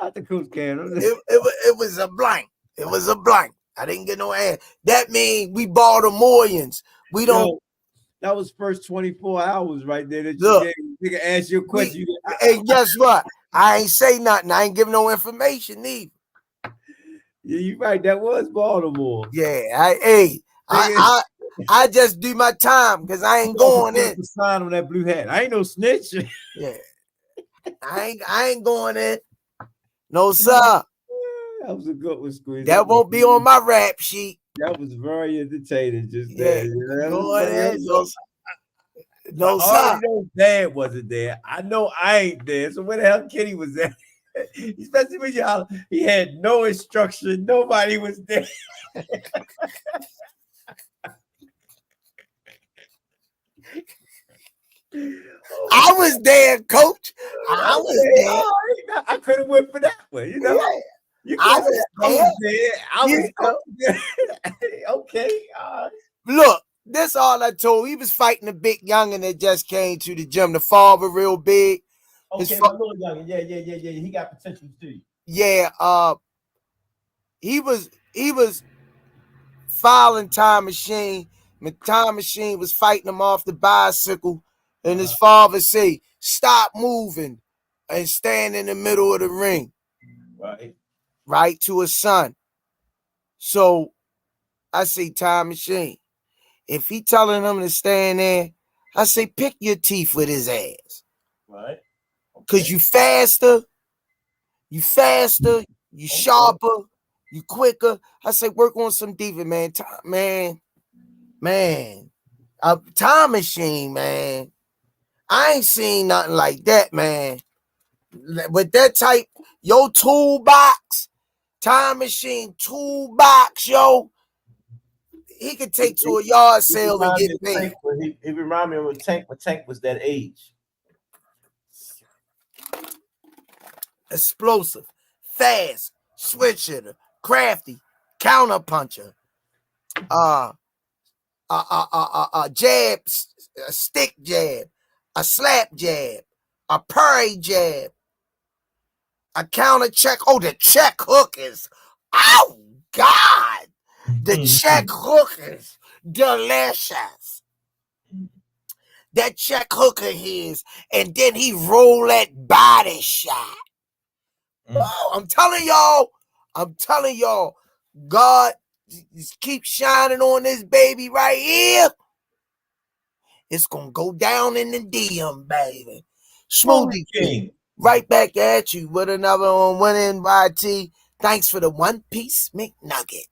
Not the Coach Calvin. It was a blank. It was a blank. I didn't get no answer. That means we Baltimoreans. We don't. Yo, that was first 24 hours right there that look, you can ask your question. And guess what? I ain't say nothing. I ain't give no information either. Yeah, you're right. That was Baltimore. Yeah, I just do my time because I ain't going in. Sign on that blue hat. I ain't no snitch. Yeah, I ain't going in. No sir. That was a good one, Squeeze. That won't be on my rap sheet. That was very entertaining. Just there. No, I already sir. know Dad wasn't there. I know I ain't there. So where the hell Kenny was there? Especially when y'all, he had no instruction. Nobody was there. I was there, coach. I was there. Oh, I could have went for that one, you know. Yeah, You I go, was I there. was there. I You was there. Okay. Look, this all I told. He was fighting a big youngin that just came to the gym. The father real big. Okay, my little youngin. Yeah. He got potential too. Yeah, he was filing Time Machine. Time Machine was fighting him off the bicycle, and his father say, "Stop moving and stand in the middle of the ring." Right to his son. So I say, Time Machine, if he telling him to stand there, I say, pick your teeth with his ass. Right. Cause you faster, you sharper, you quicker. I say, work on some defense, man. Time Machine, man. I ain't seen nothing like that, man. With that type, your toolbox, Time Machine toolbox, yo. He could take to a yard sale and get paid. He remind me of Tank when Tank was that age. Explosive, fast, switch hitter, crafty, counter puncher, jab, a stick jab, a slap jab, a parry jab, a counter check. Oh, the check hook is, oh God, the check hook is delicious. That check hook of his, and then he roll that body shot. Oh, I'm telling y'all, God keep shining on this baby right here. It's gonna go down in the DM, baby. Smoothie King, right back at you with another on Winning YT. Thanks for the One Piece McNugget.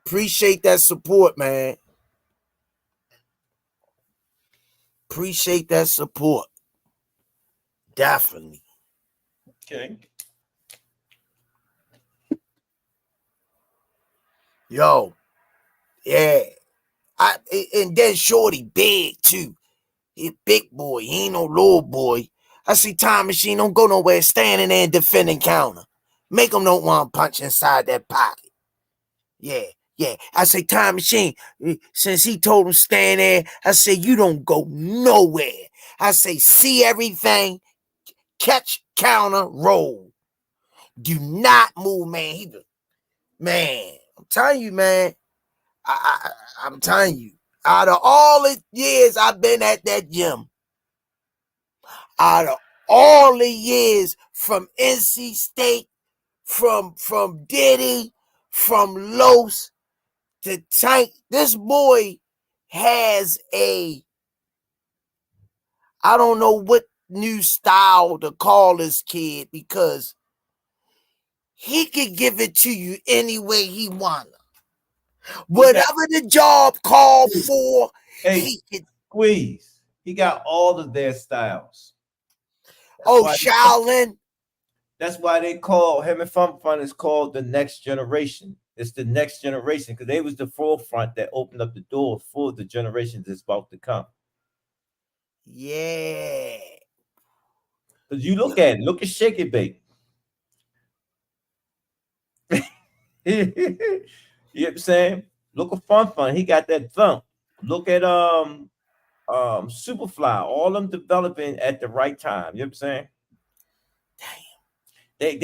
Appreciate that support, man. Appreciate that support. Definitely. Okay. Yo, yeah. And then Shorty big too. He a big boy. He ain't no little boy. I see Time Machine don't go nowhere, standing there and defending counter. Make him don't want to punch inside that pocket. Yeah. I say, Time Machine, since he told him stand there, I say, you don't go nowhere. I say, see everything, catch, counter, roll. Do not move, man. Man, I'm telling you, man. I'm telling you. Out of all the years I've been at that gym, out of all the years from NC State, from Diddy, from Los to Tank, this boy has I don't know what new style to call this kid, because he could give it to you any way he wanna. Whatever the job called for, he could squeeze. He got all of their styles. Shaolin. That's why they call him and Fun is called the next generation. It's the next generation because they was the forefront that opened up the door for the generation that's about to come. Yeah. Because you look at Shake It Bake. You know what I'm saying? Look at Fun. He got that thump. Look at Superfly, all them developing at the right time. You know what I'm saying? Damn.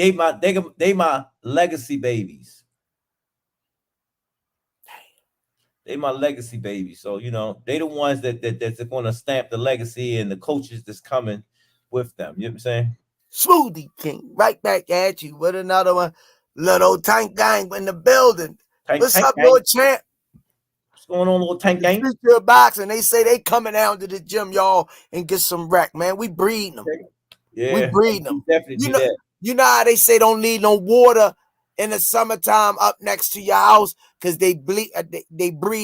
They my legacy babies. They my legacy babies. So you know, they the ones that's gonna stamp the legacy and the coaches that's coming with them. You know what I'm saying? Smoothie King, right back at you with another one. Little Tank Gang in the building. What's up, Lord Champ? What's going on, Little Tank Gang? Future boxing. They say they coming down to the gym, y'all, and get some wreck, man. We breeding them. Yeah, we breeding them. Definitely that. You know how they say don't need no water in the summertime up next to your house because they breed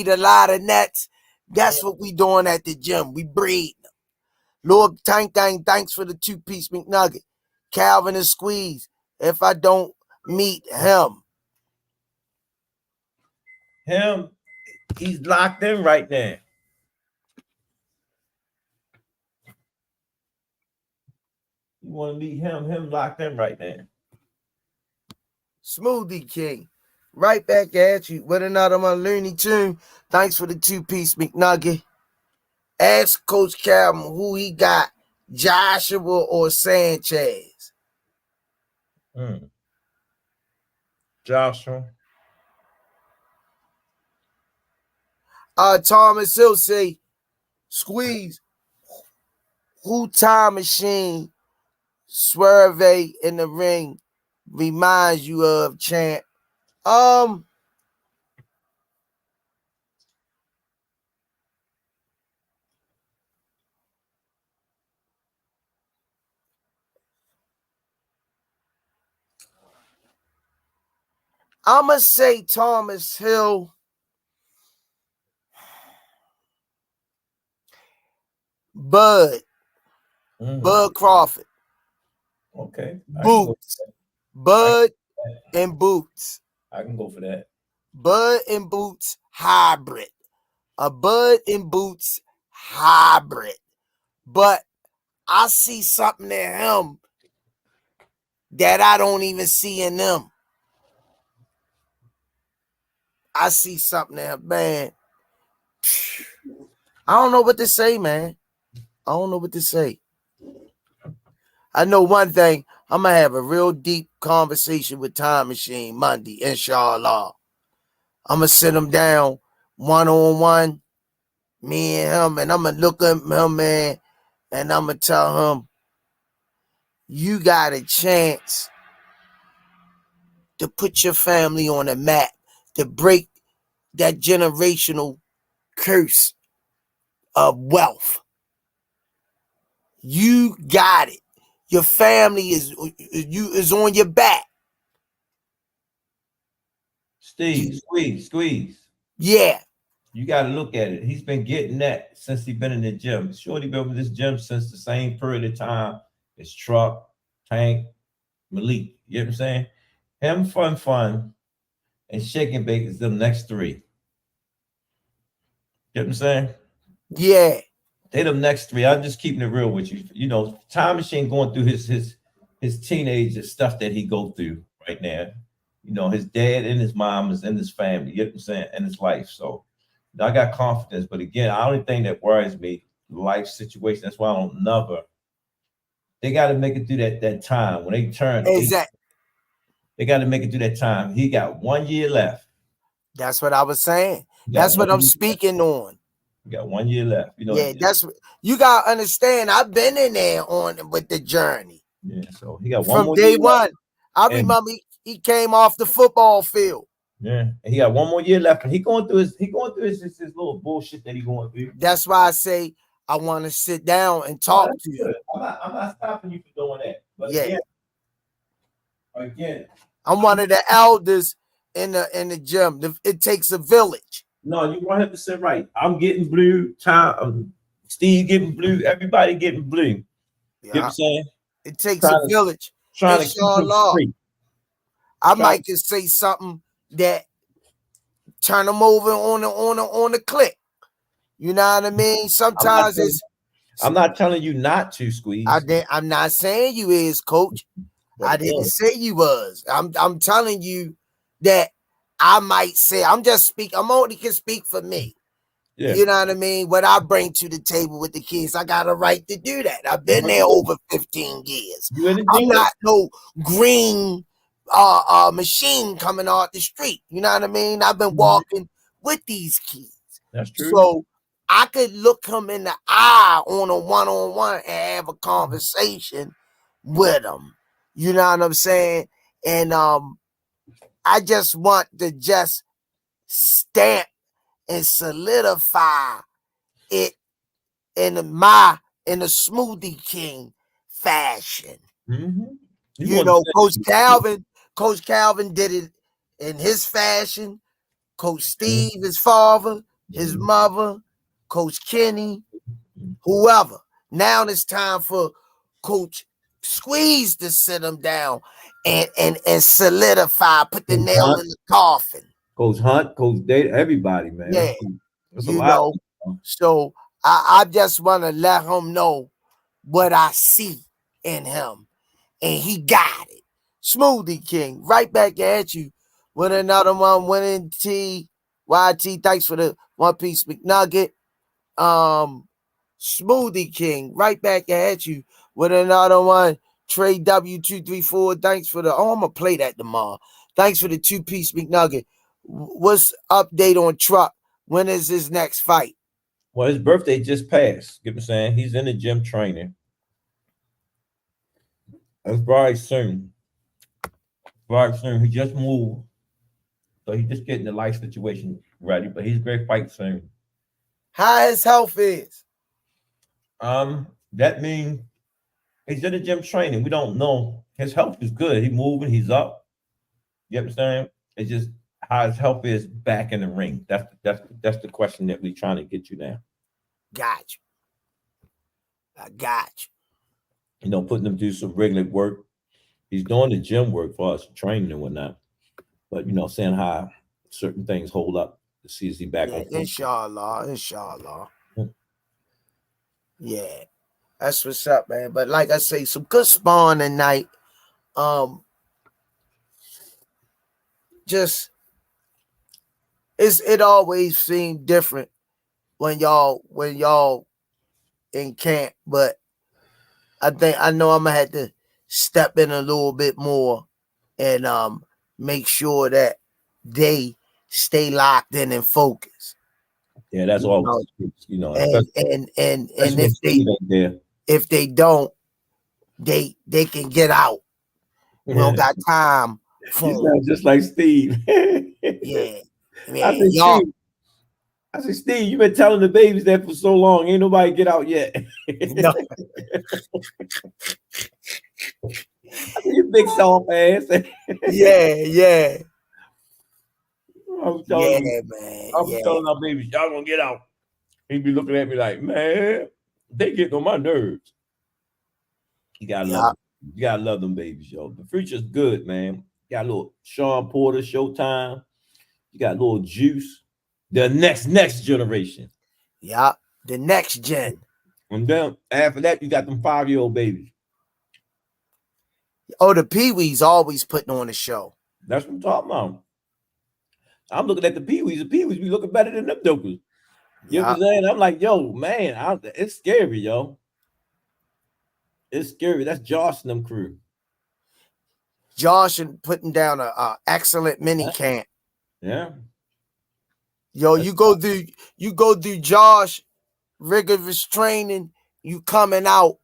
a lot of nets. That's what we doing at the gym. We breed. Lord thanks for the 2-piece McNugget. Calvin and Squeeze. If I don't meet him. He's locked in right now. You want to meet him locked in right now. Smoothie King. Right back at you with another one Looney Tune. Thanks for the 2-piece McNugget. Ask Coach Calvin who he got, Joshua or Sanchez. Joshua. Thomas Hill say, Squeeze, who Time Machine Swerve in the ring reminds you of, champ? I'ma say Thomas Hill. Bud Crawford. Okay. Boots. Bud and Boots. I can go for that. Bud and Boots hybrid. A Bud and Boots hybrid. But I see something in him that I don't even see in them. I see something in him, man. I don't know what to say, man. I don't know what to say. I know one thing. I'm going to have a real deep conversation with Time Machine Monday, inshallah. I'm going to sit him down one-on-one, me and him, and I'm going to look at him, man, and I'm going to tell him, you got a chance to put your family on a map, to break that generational curse of wealth. You got it. Your family is on your back. Steve, squeeze. Yeah. You got to look at it. He's been getting that since he's been in the gym. Shorty been with this gym since the same period of time as Truck, Tank, Malik. You know what I'm saying? Him, Fun, and Shake and Bake is the next three. You know what I'm saying? Yeah. They the next three. I'm just keeping it real with you. You know, Time Machine going through his teenage stuff that he go through right now. You know, his dad and his mom is in his family, you know what I'm saying, and his life. So I got confidence. But again, the only thing that worries me, life situation, that's why I don't never. They got to make it through that time. When they turn, exactly. They got to make it through that time. He got 1 year left. That's what I was saying. That's what I'm speaking on. You got 1 year left. You know. Yeah, that's what you gotta understand. I've been in there on with the journey. Yeah, so he got from day one. I remember he came off the football field. Yeah, and he got 1 more year left, and he going through his little bullshit that he going through. That's why I say I want to sit down and talk to you. I'm not stopping you from doing that. But yeah. Again, I'm one of the elders in the gym. It takes a village. No, you're 100% right. I'm getting blue. Steve getting blue. Everybody getting blue. Yeah. You know what I'm saying? It takes a village. Trying to keep them straight. I might just say something that turn them over on the click. You know what I mean? Sometimes I'm not telling you not to, Squeeze. I'm not saying you is, Coach. I didn't say you was. I'm telling you that I might say I'm only can speak for me. Yeah. You know what I mean? What I bring to the table with the kids, I got a right to do that. I've been there over 15 years. I'm not no green machine coming off the street. You know what I mean? I've been walking with these kids. That's true. So I could look them in the eye on a one-on-one and have a conversation with them. You know what I'm saying? And I just want to just stamp and solidify it in the Smoothie King fashion. Mm-hmm. You know, Coach Calvin did it in his fashion. Coach Steve, his father, his mother, Coach Kenny, whoever. Now it's time for Coach Squeeze to sit him down and solidify, put the Coach nail Hunt. in the coffin. Coach Hunt, Coach Data, everybody, man. Yeah. That's a You lot. know, so I just want to let him know what I see in him. And he got it. Smoothie King, right back at you with another one. Winning T. YT, thanks for the One Piece McNugget. Smoothie King, right back at you with another one. Trey W234, thanks for the. Oh, I'm gonna play that tomorrow. Thanks for the 2-piece McNugget. What's update on Truck? When is his next fight? Well, his birthday just passed. You know what I'm saying? He's in the gym training. It's very soon. Very soon. He just moved. So he's just getting the life situation ready. But he's a great fight soon. How his health is? That means he's in the gym training. We don't know. His health is good. He's moving, he's up. You know what I'm saying? It's just how his health is back in the ring. That's the question that we're trying to get you now. Got you. I got you. You know, putting him through some regular work. He's doing the gym work for us, training and whatnot. But you know, saying how certain things hold up to see is he back on. Inshallah. Yeah. That's what's up, man. But like I say, some good spawn tonight. Just it always seemed different when y'all in camp, but I know I'm gonna have to step in a little bit more and make sure that they stay locked in and focused. Yeah, that's all. You know, and if they don't, they can get out. We don't got time for you sound just like Steve. Yeah. Man, I said, Steve, you've been telling the babies that for so long. Ain't nobody get out yet. No. I said, you big soft ass. Yeah. I was telling our babies, y'all gonna get out. He'd be looking at me like, man, they getting on my nerves. You gotta love them. You gotta love them babies, yo. The future's good, man. You got a little Sean Porter, Showtime. You got a little Juice. The next generation. Yeah, the next gen. And then after that, you got them 5-year-old babies. Oh, the Pee-wees always putting on the show. That's what I'm talking about. I'm looking at the Pee-wees. The Pee-wees be looking better than them jokers. You know what I'm saying? I'm like, yo, man, it's scary, yo. It's scary. That's Josh and them crew. Josh and putting down a excellent mini camp. Yeah. Yo, you go through Josh rigorous training, you coming out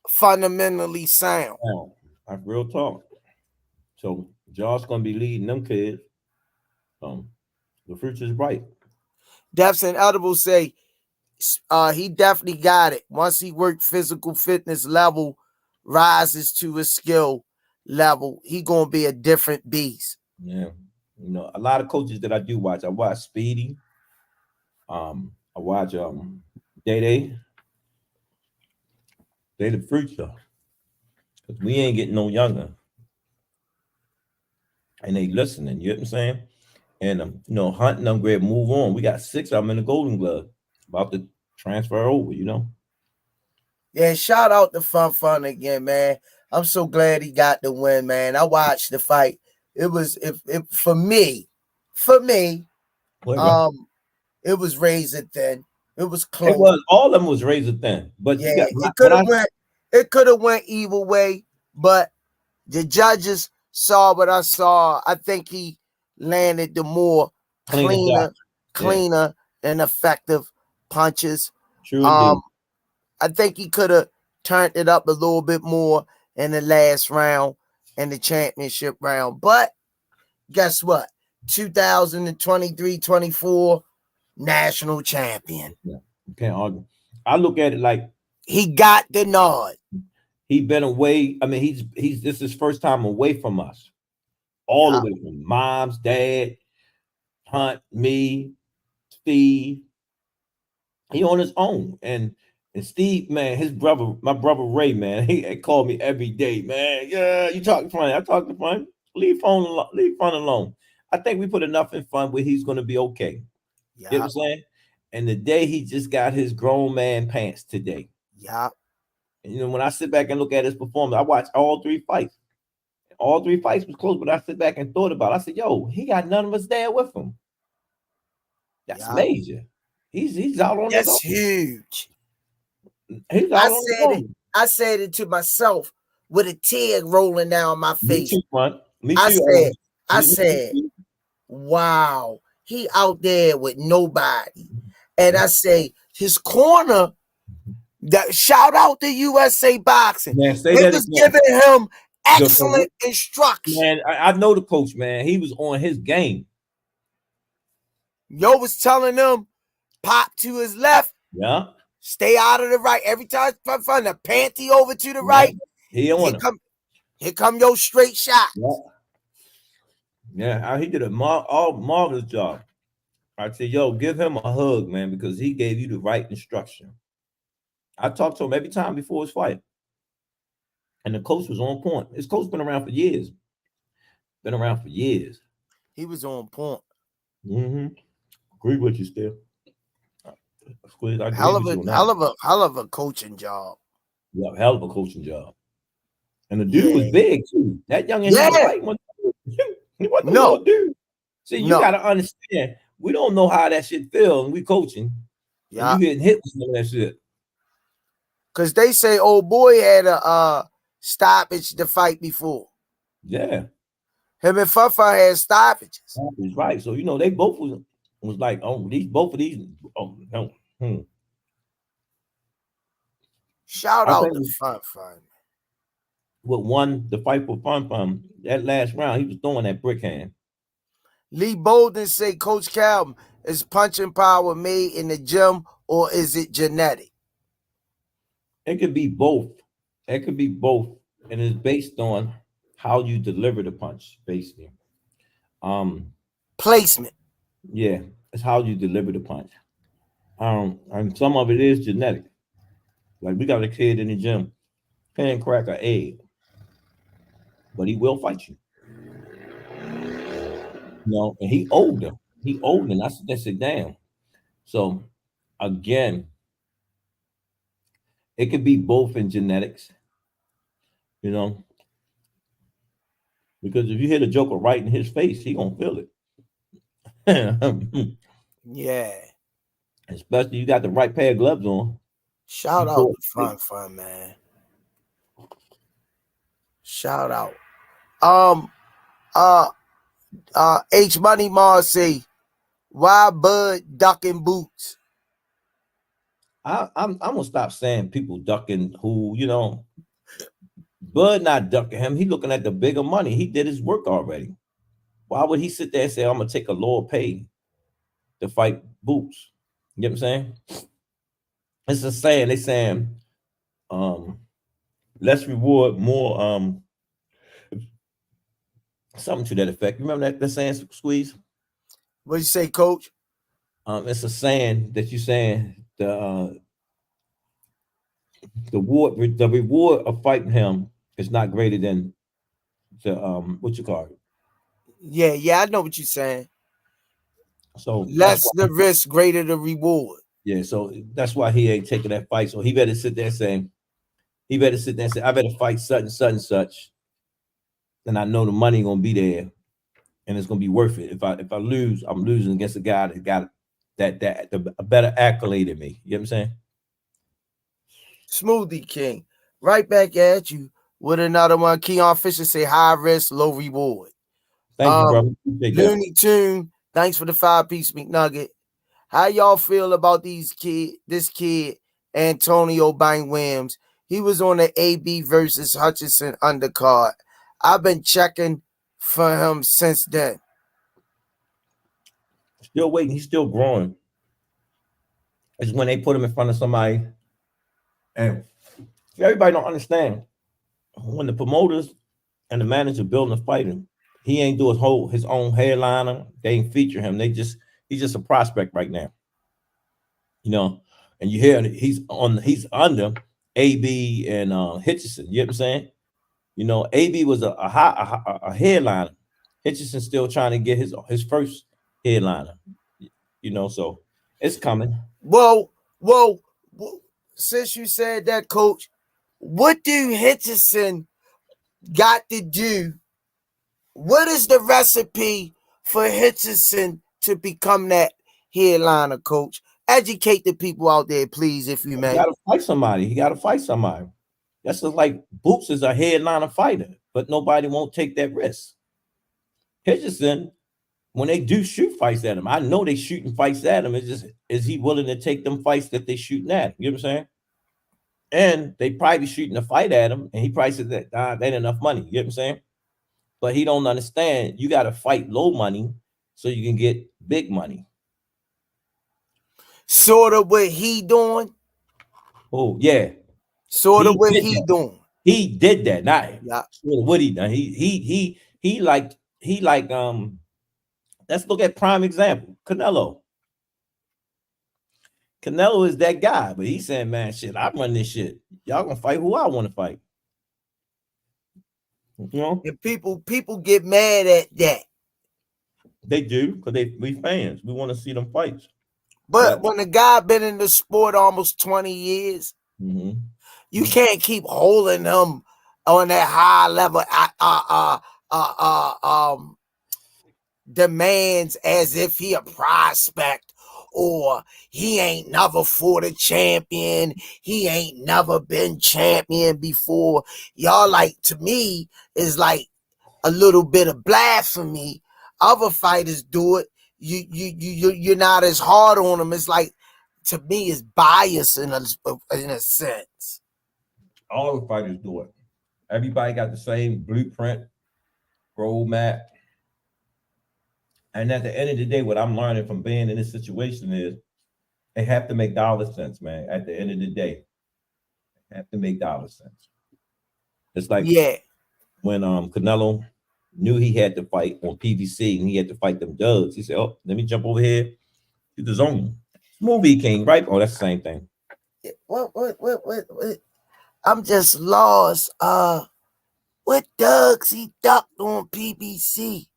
fundamentally sound. That's real talk. So Josh gonna be leading them kids. The future's bright. Depths and Edible say he definitely got it. Once he worked physical fitness level, rises to his skill level, he gonna be a different beast. Yeah. You know, a lot of coaches that I do watch. I watch Speedy. I watch Day. They the future. Because we ain't getting no younger. And they listening, you know what I'm saying? And you know, Hunt and them great move on. We got 6 of them in the Golden Glove about to transfer over, you know. Yeah, shout out to Fun again, man. I'm so glad he got the win, man. I watched the fight. It was for me, it was razor thin. It was close. It was all of them was razor thin, but yeah, it could have went either way, but the judges saw what I saw. I think he landed the more cleaner and effective punches. True. I think he could have turned it up a little bit more in the last round and the championship round. But guess what? 2023-24 national champion. Yeah, you can't argue. I look at it like he got the nod. He been away. I mean, he's this is his first time away from us. All the way from moms, dad, Hunt, me, Steve. He on his own. And Steve, man, his brother, my brother Ray, man, he called me every day, man. Yeah, you talking fun. I talk to fun. Leave fun alone. I think we put enough in fun where he's gonna be okay. You know what Yeah, I'm saying? And the day he just got his grown man pants today. yeah, And when I sit back and look at his performance, I watched all three fights. All three fights was close, but I sit back and thought about it. I said, yo, he got none of us there with him. That's yeah. major. He's out on his That's own. huge. He's I out on his said it. own. I said it to myself with a tear rolling down my Me face. too, man. Me I too. said, wow, he out there with nobody. And I say, his corner, that shout out to USA Boxing. Man, say They that was again. giving him excellent instruction. Man, I know the coach, man. He was on his game. Yo was telling them, pop to his left, Yeah. stay out of the right. Every time from the panty over to the right, He on him. Here come your straight shot. Yeah, he did a marvelous job. I said, yo, give him a hug, man, because he gave you the right instruction. I talked to him every time before his fight. And the coach was on point. His coach been around for years. He was on point. Mm-hmm. Agree with you, still. Hell of a coaching job. Yeah, hell of a coaching job. And the dude was big too. That young Yeah. He wasn't no little dude. See, you gotta understand. We don't know how that shit feels, and we coaching. Yeah, and you getting hit with some of that shit. Cause they say old boy had a stoppage to fight before. Yeah. Him and Fufa had stoppages. That's right. So they both was like, oh, both of these. Oh no. Shout out to Fun. What won the fight for Fun? That last round, he was throwing that brick hand. Lee Bolden say, Coach Calvin, is punching power made in the gym or is it genetic? It could be both. And it's based on how you deliver the punch, basically. Placement. Yeah, it's how you deliver the punch. And some of it is genetic. Like we got a kid in the gym, can't crack an egg, but he will fight you. And he older. That's it down. So again, it could be both in genetics, because if you hit a joker right in his face, he gonna feel it. Yeah. Especially you got the right pair of gloves on. Shout out to Fun, man. Shout out. H Money Mars say, why Bud ducking boots? I'm gonna stop saying people ducking who, Bud not ducking him. He looking at the bigger money. He did his work already. Why would he sit there and say, I'm gonna take a lower pay to fight Boots? You get what I'm saying? It's a saying. They saying less reward, more something to that effect. You remember that saying, Squeeze? What you say, Coach? It's a saying that you're saying the reward of fighting him is not greater than the what you call it. Yeah, I know what you're saying. So less the risk, greater the reward. Yeah, so that's why he ain't taking that fight. So he better sit there and say, I better fight such and such and such. Then I know the money gonna be there, and it's gonna be worth it. If I lose, I'm losing against a guy that got a better accolade than me. You know what I'm saying? Smoothie King, right back at you with another one. Keon Fisher say high risk, low reward. Thank you, brother. Looney Tune, thanks for the 5-piece McNugget. How y'all feel about this kid, Antonio Bang Williams? He was on the AB versus Hutchinson undercard. I've been checking for him since then. Still waiting. He's still growing. It's when they put him in front of somebody. And everybody don't understand. When the promoters and the manager building a fighting, he ain't do his own headliner. They ain't feature him. He's just a prospect right now. And you hear he's under AB and Hitchison. You know what I'm saying? You know, AB was a headliner. Hitchison still trying to get his first headliner. You know, so it's coming. Whoa, since you said that, Coach, what do Hitchison got to do? What is the recipe for Hitchison to become that headliner, Coach? Educate the people out there, please, if you He may. got to fight somebody. He got to fight somebody. That's just like Boots is a headliner fighter, but nobody won't take that risk. Hitchison, when they do shoot fights at him, I know they shooting fights at him. It's just, is he willing to take them fights that they shooting at him? You know what I'm saying? And they probably be shooting a fight at him, and he probably said that ain't enough money. You know what I'm saying? But he don't understand. You got to fight low money so you can get big money. Sort of what he doing. Oh yeah. Sort of what he doing. He did that. Not yeah. What he done. He like let's look at prime example. Canelo. Canelo is that guy, but he's saying, man, shit, I run this shit. Y'all gonna fight who I want to fight. You know? And people get mad at that. They do, because we fans. We want to see them fights. But when a guy been in the sport almost 20 years, you can't keep holding him on that high level demands as if he a prospect or he ain't never fought a champion. He ain't never been champion before. Y'all, like, to me, is like a little bit of blasphemy. Other fighters do it. You're not as hard on them. It's like, to me, it's bias in a sense. All the fighters do it. Everybody got the same blueprint, roadmap. And at the end of the day, what I'm learning from being in this situation is they have to make dollar cents, man. At the end of the day, they have to make dollar cents. It's like when Canelo knew he had to fight on PVC and he had to fight them duds. He said, "Oh, let me jump over here to the zone." Movie King, right? Oh, that's the same thing. What? I'm just lost. What Doug's he ducked on PBC?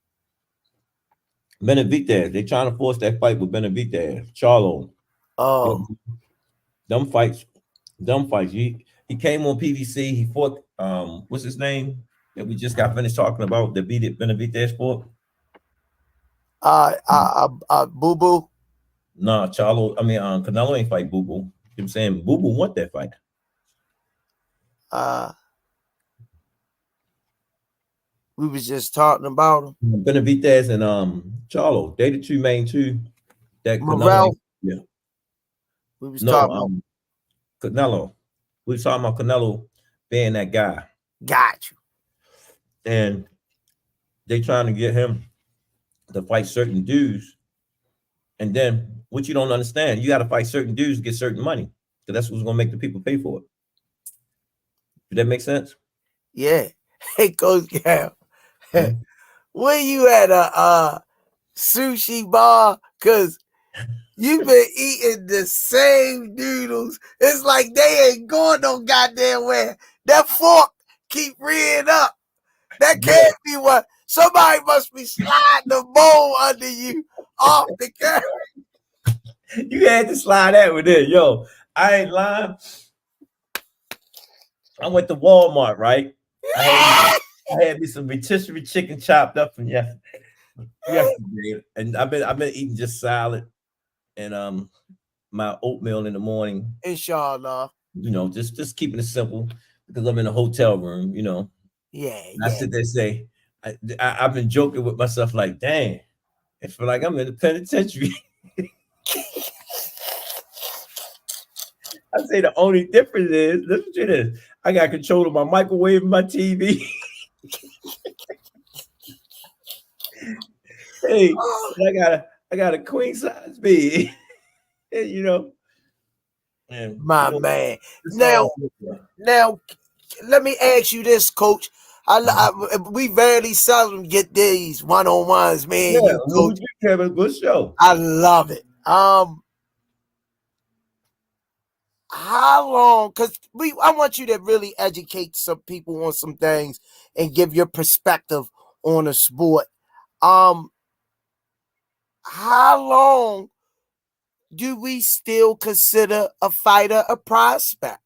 Benavidez. They trying to force that fight with Benavidez. Charlo. Oh. Them fights. He came on PVC. He fought what's his name that we just got finished talking about that beat it Benavidez for? Boo Boo. Nah, Canelo ain't fight Boo Boo. I'm saying Boo Boo want that fight. We was just talking about him. Benavidez and Charlo. They the two that Morel. Yeah. We was talking about Canelo. We was talking about Canelo being that guy. Got you. And they trying to get him to fight certain dudes. And then what you don't understand, you got to fight certain dudes to get certain money. Because that's what's gonna make the people pay for it. Did that make sense? Yeah. Hey, Coach Cal. Where you at a sushi bar? Cause you've been eating the same noodles. It's like they ain't going no goddamn where. That fork keep rearing up. That can't be what. Somebody must be sliding the bowl under you off the camera. You had to slide that with it. Yo, I ain't lying. I went to Walmart, right? I had me some rotisserie chicken chopped up from yesterday. And I've been eating just salad and my oatmeal in the morning. Inshallah. You know, just keeping it simple because I'm in a hotel room, you know. Yeah. I sit there and say, I've been joking with myself like, dang, I feel like I'm in the penitentiary. I say the only difference is, listen to this, I got control of my microwave and my TV. Hey, I got a queen size bed. You know. And, my man. Now, let me ask you this, Coach. We very seldom get these one-on-ones, man. Yeah, you, Coach. We have a good show. I love it. how long? Because I want you to really educate some people on some things and give your perspective on a sport. Um, how long do we still consider a fighter a prospect?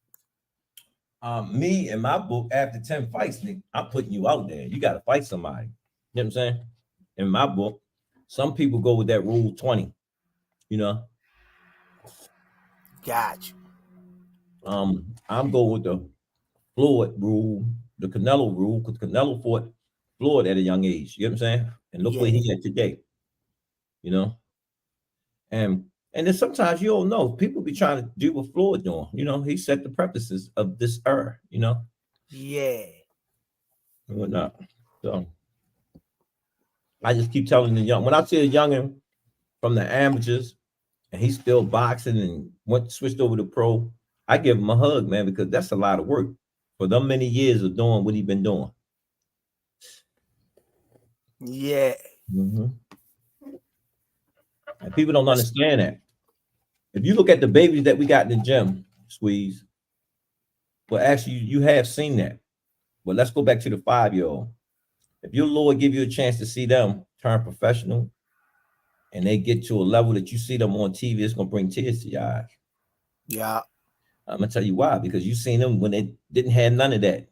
Me in my book, after 10 fights, nigga, I'm putting you out there. You got to fight somebody. You know what I'm saying? In my book, some people go with that rule 20. You know, Gotcha. I'm going with the Floyd rule, the Canelo rule, because Canelo fought Floyd at a young age. You know what I'm saying? And look where Yeah, he at today. You know, and then sometimes you don't know. People be trying to do what Floyd doing. You know, he set the purposes of this era. You know, yeah, and whatnot. So I just keep telling the young. When I see a youngin from the amateurs and he's still boxing and went switched over to pro, I give him a hug, man, because that's a lot of work for them many years of doing what he been doing. yeah. Mhm. And people don't understand that. If you look at the babies that we got in the gym, Squeeze, well, actually, you have seen that. But let's go back to the 5-year-old. If your Lord give you a chance to see them turn professional and they get to a level that you see them on TV, it's gonna bring tears to your eyes. Yeah, I'm gonna tell you why, because you seen them when they didn't have none of that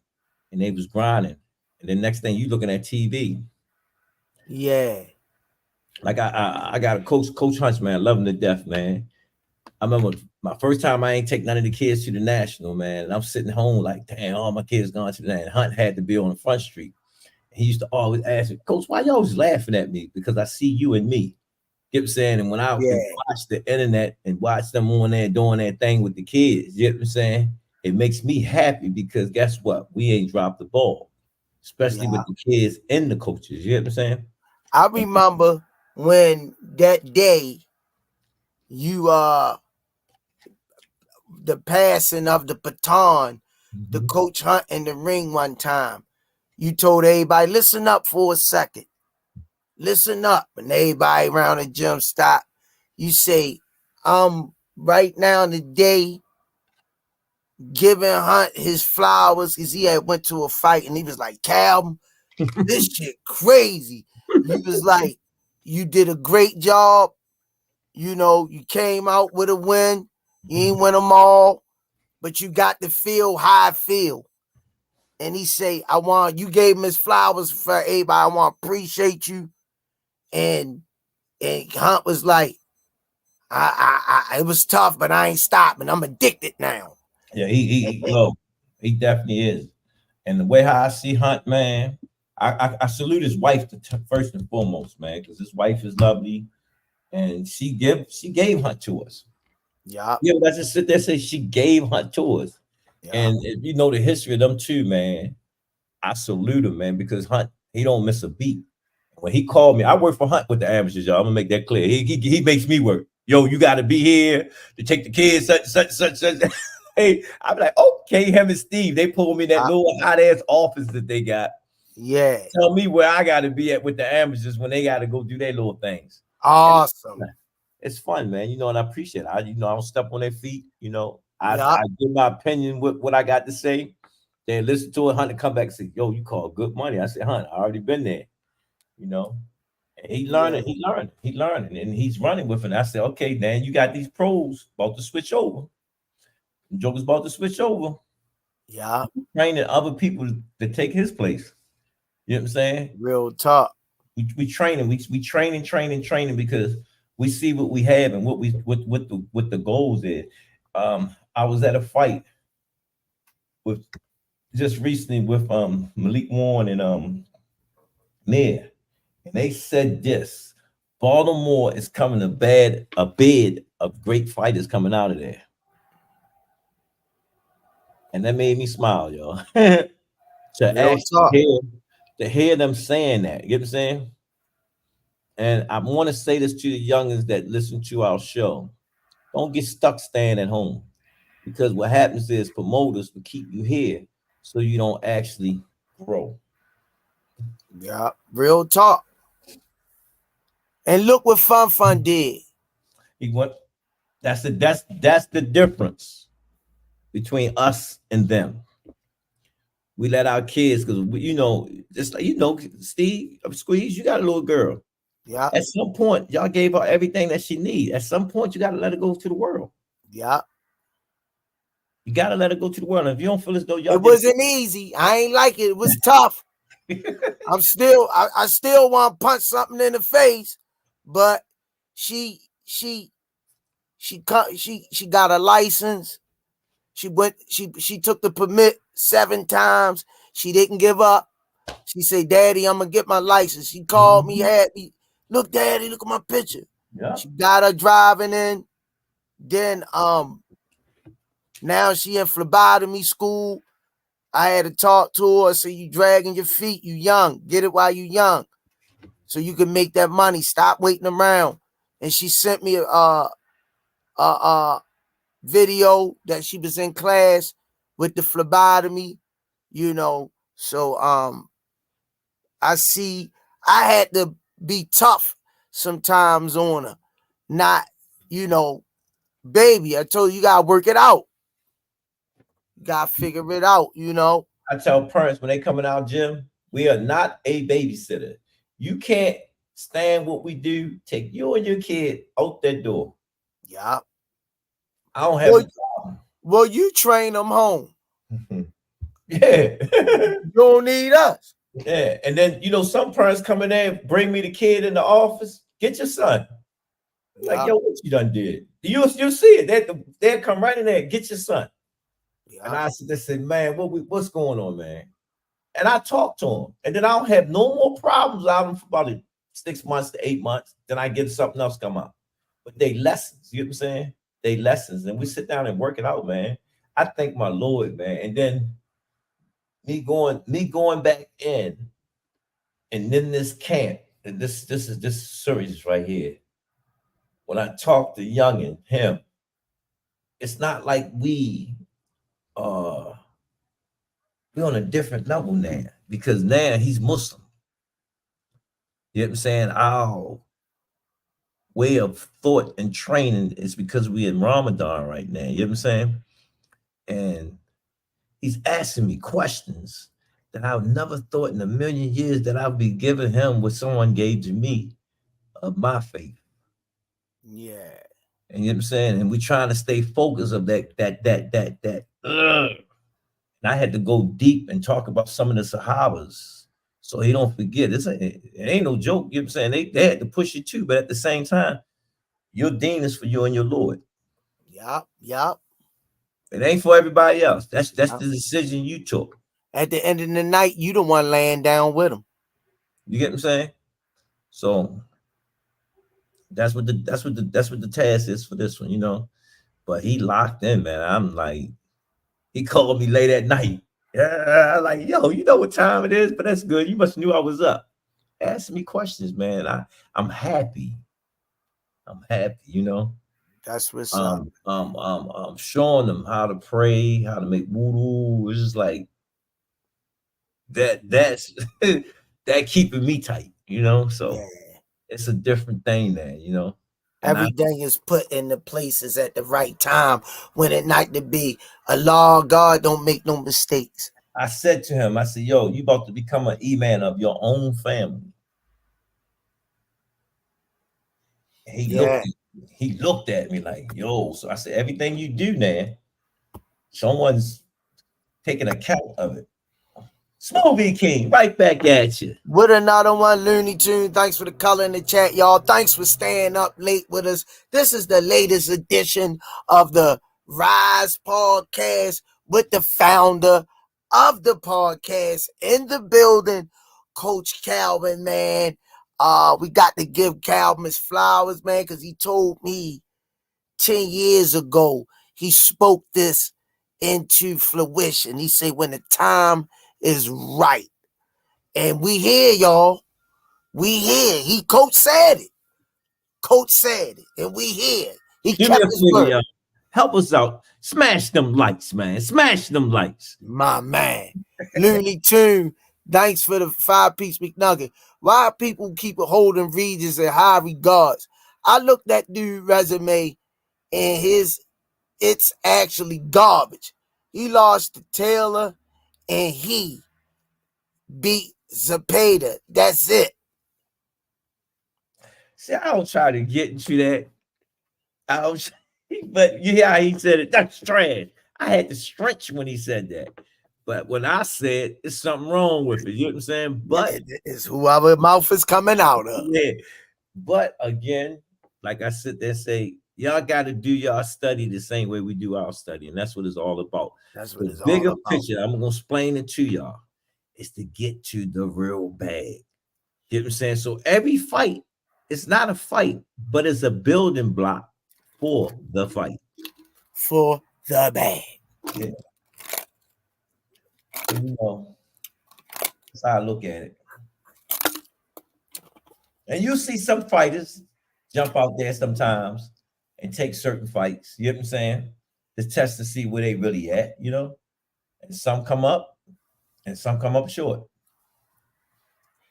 and they was grinding. And then next thing you looking at TV. yeah, Like I got a Coach Hunch, man, I love him to death, man. I remember my first time I ain't take none of the kids to the national, man. And I'm sitting home like, damn, all my kids gone to the national. Hunt had to be on the front street. He used to always ask me, Coach, why you always laughing at me? Because I see you and me. You know what I'm saying? And when I can yeah, watch the internet and watch them on there doing that thing with the kids, you know what I'm saying? It makes me happy because guess what? We ain't dropped the ball, especially yeah. with the kids and the coaches. You know what I'm saying? I remember when that day you the passing of the baton, the Mhm. coach Hunt in the ring one time. You told everybody, listen up for a second. Listen up. And everybody around the gym stop. You say, right now today giving Hunt his flowers because he had went to a fight and he was like, Calvin, this shit crazy. You was like, you did a great job. You know, you came out with a win. You ain't win them all, but you got to feel how I feel. And he say, you gave him his flowers for everybody. I want to appreciate you. And Hunt was like, it was tough, but I ain't stopping. I'm addicted now. Yeah, yo, he definitely is. And the way how I see Hunt, man, I salute his wife first and foremost, man, because his wife is lovely, and she gave Hunt to us. Yeah, Yeah, let's just sit there and say she gave Hunt to us. yeah. And if you know the history of them two, man, I salute him, man, because Hunt, he don't miss a beat. When he called me, I work for Hunt with the amateurs, y'all. I'm gonna make that clear. He makes me work. Yo, you got to be here to take the kids, such. Hey, I'm like, okay, him and Steve, they pulled me that little hot ass office that they got. Yeah. Tell me where I got to be at with the amateurs when they got to go do their little things. And Awesome. it's fun, man. You know, and I appreciate it. I don't step on their feet. You know, Yeah, I give my opinion with what I got to say. They listen to it, Hunt, and come back and say, yo, you call good money. I said, Hunt, I already been there. You know, and yeah, he learning, and he's running with it. And I said, okay, Dan, you got these pros about to switch over. Joker's about to switch over, yeah. training other people to take his place. You know what I'm saying? Real talk. We training, we training because we see what we have and what the goals is. I was at a fight with just recently with Malik Warren and Mayor, and they said this: Baltimore is coming a bed of great fighters coming out of there, and that made me smile, y'all. To Real actually talk. hear them saying that, you know what I'm saying? And I want to say this to the youngins that listen to our show: don't get stuck staying at home, because what happens is promoters will keep you here so you don't actually grow. Yeah, real talk. And look what Fun did. He went. That's the difference. between us and them. We let our kids, because just like Steve, Squeeze, you got a little girl. Yeah, At some point, y'all gave her everything that she needs. At some point, you got to let her go to the world. yeah. You got to let her go to the world. And if you don't feel as though y'all It did wasn't easy. I ain't like it. It was tough. I still want to punch something in the face, but she got a license. She took the permit 7 times. She didn't give up. She said, "Daddy, I'm gonna get my license." She called me, had me, "Look, Daddy, look at my picture." Yeah. She got her driving in. Then now she in phlebotomy school. I had to talk to her. Say, "You dragging your feet, you young. Get it while you young. So you can make that money. Stop waiting around." And she sent me a video that she was in class with the phlebotomy, So I had to be tough sometimes on her. Not, baby, I told you gotta work it out. You gotta figure it out, I tell parents when they come in our gym, we are not a babysitter. You can't stand what we do. Take you and your kid out that door. Yeah. I don't have Well, you train them home. Yeah. You don't need us. Yeah. And then some parents come in there, bring me the kid in the office. Get your son. Yeah. Like, yo, what you done did? You'll see it. They'll come right in there, get your son. Yeah. And I said, man, what's going on, man? And I talk to him. And then I don't have no more problems out of him for about 6 months to 8 months. Then I get something else come out. But they lessons, you know what I'm saying? They lessons. And we sit down and work it out, man. I thank my Lord, man. And then me going back in, and then this camp, and this is this series right here. When I talk to Youngin, him, it's not like we're on a different level now, because now he's Muslim. You know what I'm saying? Our way of thought and training is because we're in Ramadan right now. You know what I'm saying? And he's asking me questions that I've never thought in a million years that I'd be giving him what someone gave to me of my faith. Yeah. And you know what I'm saying? And we're trying to stay focused of that. And I had to go deep and talk about some of the Sahabas so he don't forget. It ain't no joke. You know what I'm saying? They had to push you too, but at the same time, your deen is for you and your Lord. Yup. It ain't for everybody else. That's the decision you took. At the end of the night, you the one laying down with him. You get what I'm saying? So that's what the task is for this one, But he locked in, man. I'm like, he called me late at night. Yeah, like, yo, you know what time it is, but that's good. You must have knew I was up. Asking me questions, man. I'm happy. That's what's up. Showing them how to pray, how to make wudu. It's just like that's that keeping me tight, So yeah. It's a different thing there, Everything is put into places at the right time when it not to be. Allah, God don't make no mistakes. I said to him, I said, yo, you about to become an imam of your own family. And he looked at me like, yo. So I said, everything you do now, someone's taking account of it. Smoothie King, right back at you. With another one, Looney Tune. Thanks for the color in the chat, y'all. Thanks for staying up late with us. This is the latest edition of the Rize podcast with the founder of the podcast in the building, Coach Calvin, man. We got to give Calvin his flowers, man, because he told me 10 years ago, he spoke this into fruition. He said, when the time is right. And we here, y'all. We here. Coach said it. And we here. He kept his word. Help us out. Smash them lights, man. Smash them lights. My man. Looney Tune. Thanks for the 5-piece McNugget. Why people keep holding Rize in high regards? I looked at dude's resume and it's actually garbage. He lost to Taylor, and he beat Zapata. That's it. See, I don't try to get into that. I don't, but you hear how he said it. That's trash. I had to stretch when he said that. But when I said it's something wrong with it, you know what I'm saying? But It's whoever mouth is coming out of. yeah. But again, like I sit there and say, y'all got to do y'all study the same way we do our study, and that's what it's all about. That's what The it's all bigger about. picture, I'm gonna explain it to y'all, is to get to the real bag. You know what I'm saying? So every fight, it's not a fight, but it's a building block for the fight. For the bag. Yeah. So, you know, that's how I look at it. And you see some fighters jump out there sometimes and take certain fights, you know what I'm saying? To test to see where they really at, you know? And some come up and some come up short.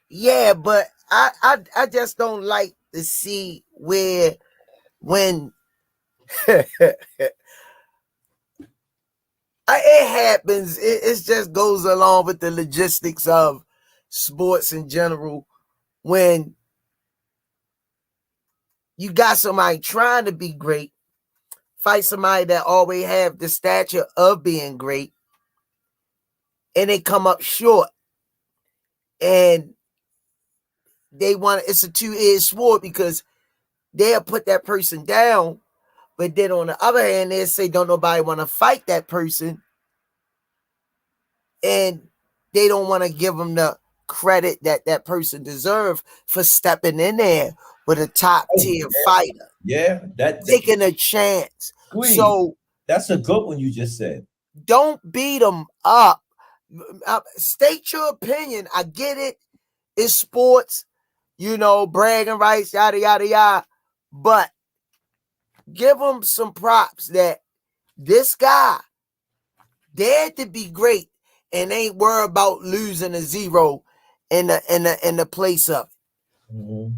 Yeah, but I just don't like to see where when it happens, it just goes along with the logistics of sports in general. When you got somebody trying to be great, fight somebody that always have the stature of being great, and they come up short, and they want it's a two-edged sword because they'll put that person down, but then on the other hand, they'll say don't nobody want to fight that person, and they don't want to give them the credit that that person deserves for stepping in there with a top tier fighter. Yeah, taking a chance. Squeeze. So that's a good one you just said. Don't beat them up. State your opinion. I get it. It's sports, you know, bragging rights, yada, yada, yada. But give them some props that this guy dared to be great and ain't worried about losing a zero in the place of it. Mm-hmm.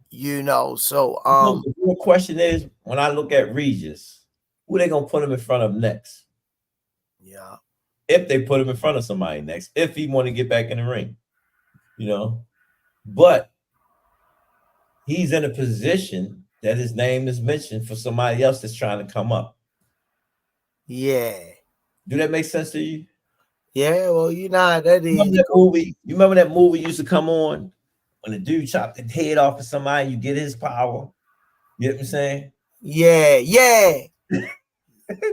You know, so the real question is, when I look at Rize, who they gonna put him in front of next? Yeah. If they put him in front of somebody next, if he want to get back in the ring, you know. But he's in a position that his name is mentioned for somebody else that's trying to come up. Yeah. Do that make sense to you? Yeah, well, you know that is. Remember that movie? You remember that movie used to come on when the dude chopped the head off of somebody, you get his power. You know what I'm saying? Yeah, yeah.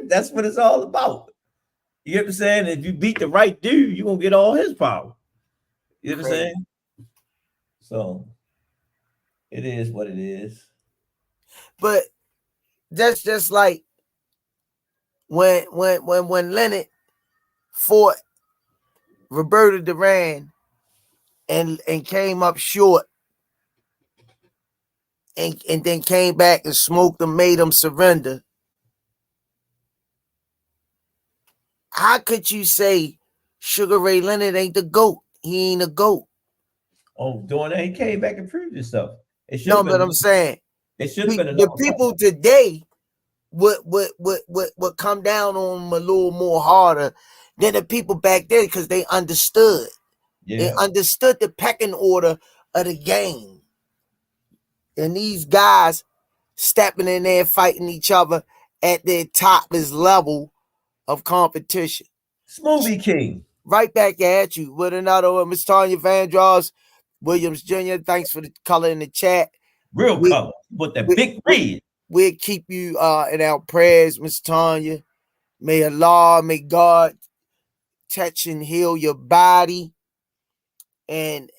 That's what it's all about. You know what I'm saying? If you beat the right dude, you're gonna get all his power. You know what I'm saying? So it is what it is. But that's just like when Leonard fought Roberto Duran and came up short and then came back and smoked him, made him surrender. How could you say Sugar Ray Leonard ain't the GOAT? He ain't a GOAT. Oh, doing that, he came back and proved himself. No, but I'm saying it should have been the people today would come down on him a little more harder than the people back then because they understood. Yeah. They understood the pecking order of the game. And these guys stepping in there fighting each other at their topless level of competition. Smoothie King. Right back at you with another one. Miss Tanya Vandross Williams Jr., thanks for the color in the chat. Real color. With that big red. We'll keep you in our prayers, Miss Tanya. May Allah, may God touch and heal your body. And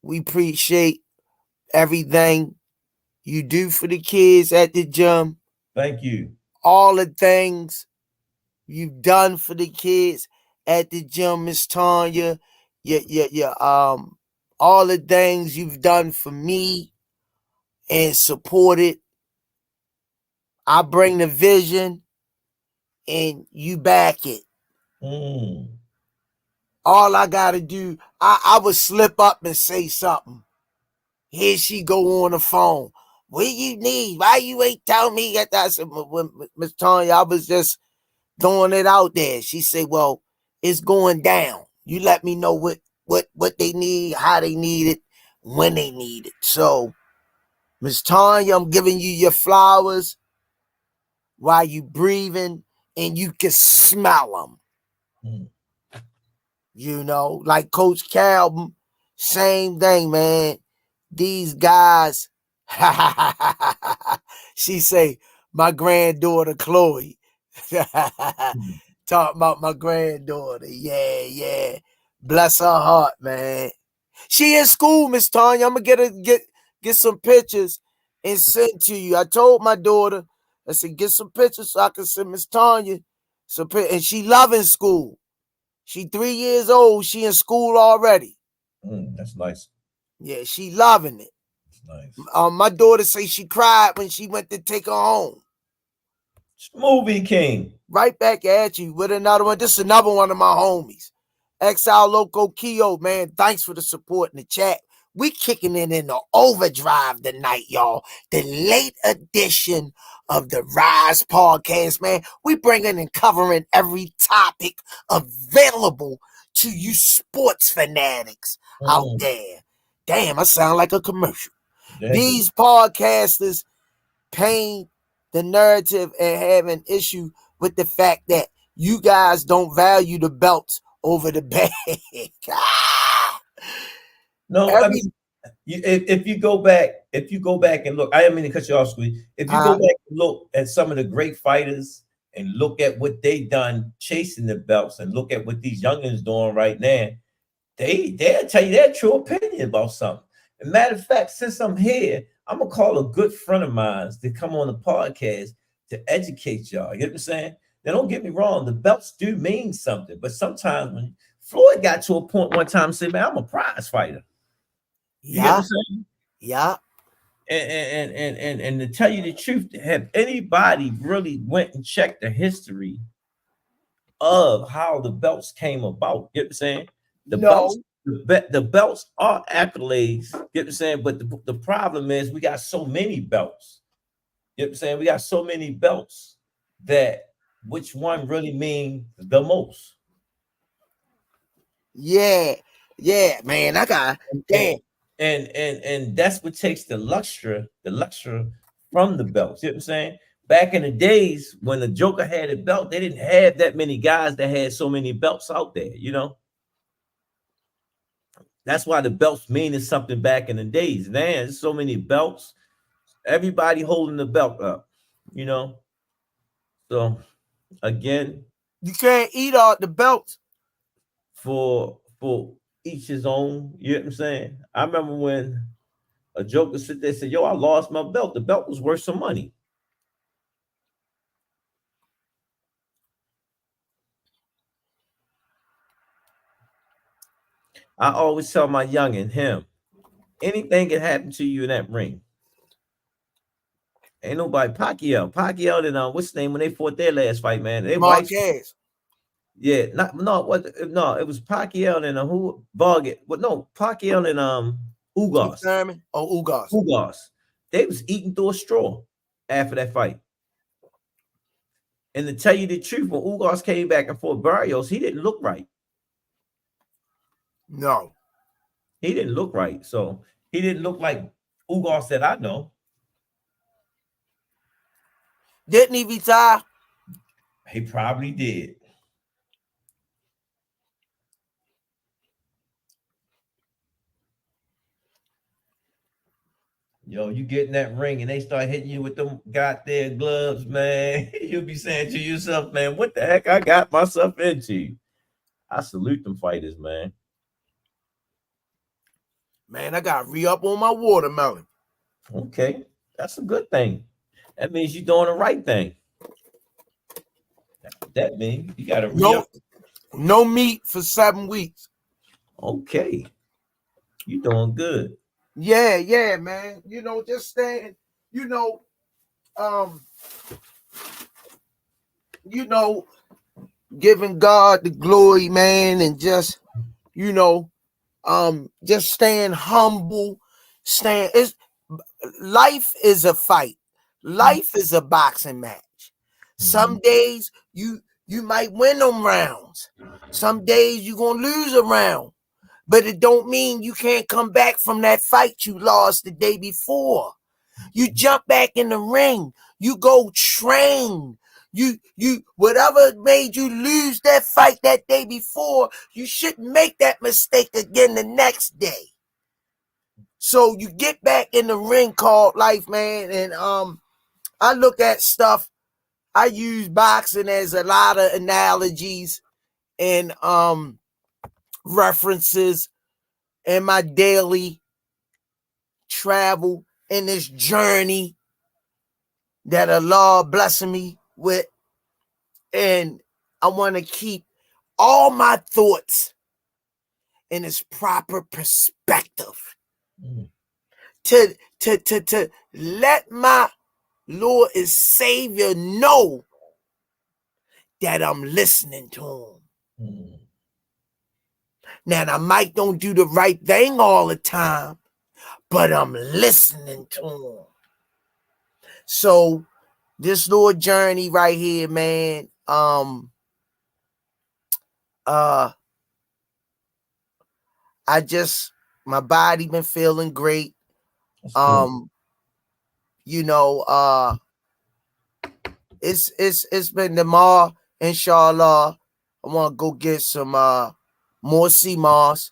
we appreciate everything you do for the kids at the gym. Thank you. All the things you've done for the kids at the gym, Miss Tanya. All the things you've done for me and supported. I bring the vision and you back it. All I gotta do, I would slip up and say something. Here she go on the phone. What you need? Why you ain't tell me that? I said, Miss Tanya, I was just throwing it out there. She said, well, it's going down. You let me know what they need, how they need it, when they need it. So, Miss Tanya, I'm giving you your flowers while you breathing, and you can smell them. Mm. You know, like Coach Calvin, same thing, man. These guys, she say, my granddaughter Chloe. Talk about my granddaughter. Yeah. Bless her heart, man. She in school, Miss Tanya. I'm gonna get some pictures and send to you. I told my daughter, I said, get some pictures so I can send Miss Tanya some pictures. And she loving school. She 3 years old. She in school already. That's nice. Yeah, she loving it. That's nice. My daughter say she cried when she went to take her home. Smoothie King. Right back at you with another one. This is another one of my homies. Exile Loco Keo, man. Thanks for the support in the chat. We kicking it in the overdrive tonight, y'all. The late edition of the Rize podcast, man. We bringing and covering every topic available to you sports fanatics out there. Damn, I sound like a commercial. Yeah. These podcasters paint the narrative and have an issue with the fact that you guys don't value the belts over the bag. No, I mean, if you go back and look, I didn't mean to cut you off, Squeeze. If you go back and look at some of the great fighters and look at what they done chasing the belts and look at what these youngins doing right now, they'll tell you their true opinion about something. As a matter of fact, since I'm here, I'm gonna call a good friend of mine to come on the podcast to educate y'all. You know what I'm saying? Now, don't get me wrong, the belts do mean something, but sometimes when Floyd got to a point one time, say, man, I'm a prize fighter. You get what I'm saying? Yeah. And to tell you the truth, have anybody really went and checked the history of how the belts came about? You know what I'm saying? The belts are accolades, you know what I'm saying? But the problem is we got so many belts. You know what I'm saying? We got so many belts that which one really mean the most? Yeah, man. I got and that's what takes the luxury from the belts. You know what I'm saying? Back in the days when the Joker had a belt, they didn't have that many guys that had so many belts out there, you know. That's why the belts meaning something back in the days. Man, there's so many belts, everybody holding the belt up, you know. So again, you can't eat all the belts. For each his own, you know what I'm saying? I remember when a Joker sit there and said, yo, I lost my belt. The belt was worth some money. I always tell my youngin, him, anything can happen to you in that ring. Ain't nobody. Pacquiao and what's his name when they fought their last fight, man? They Marquez. Yeah, it was Pacquiao and who Vargas. Well, no, Pacquiao and Ugas. Ugas. Ugas. They was eating through a straw after that fight. And to tell you the truth, when Ugas came back and fought Barrios, he didn't look right. No. He didn't look right. So he didn't look like Ugas that I know. Didn't he retire? He probably did. Yo, you get in that ring and they start hitting you with them goddamn gloves, man. You'll be saying to yourself, man, what the heck I got myself into? I salute them fighters, man. Man, I got to re-up on my watermelon. Okay, that's a good thing. That means you're doing the right thing. That means you got to re-up. No meat for 7 weeks. Okay, you doing good. Yeah, man. You know, just staying, giving God the glory, man, and just, just staying humble, life is a fight. Life is a boxing match. Some days you You might win them rounds. Some days you're going to lose a round. But it don't mean you can't come back from that fight you lost the day before. You jump back in the ring. You go train. You whatever made you lose that fight that day before, you shouldn't make that mistake again the next day. So you get back in the ring called life, man. And I look at stuff. I use boxing as a lot of analogies and references in my daily travel in this journey that Allah blessing me with. And I want to keep all my thoughts in its proper perspective. To let my Lord and Savior know that I'm listening to him. Now, I might don't do the right thing all the time, but I'm listening to him. So this little journey right here, man, my body been feeling great. You know, it's been tomorrow, inshallah. I want to go get some more sea moss,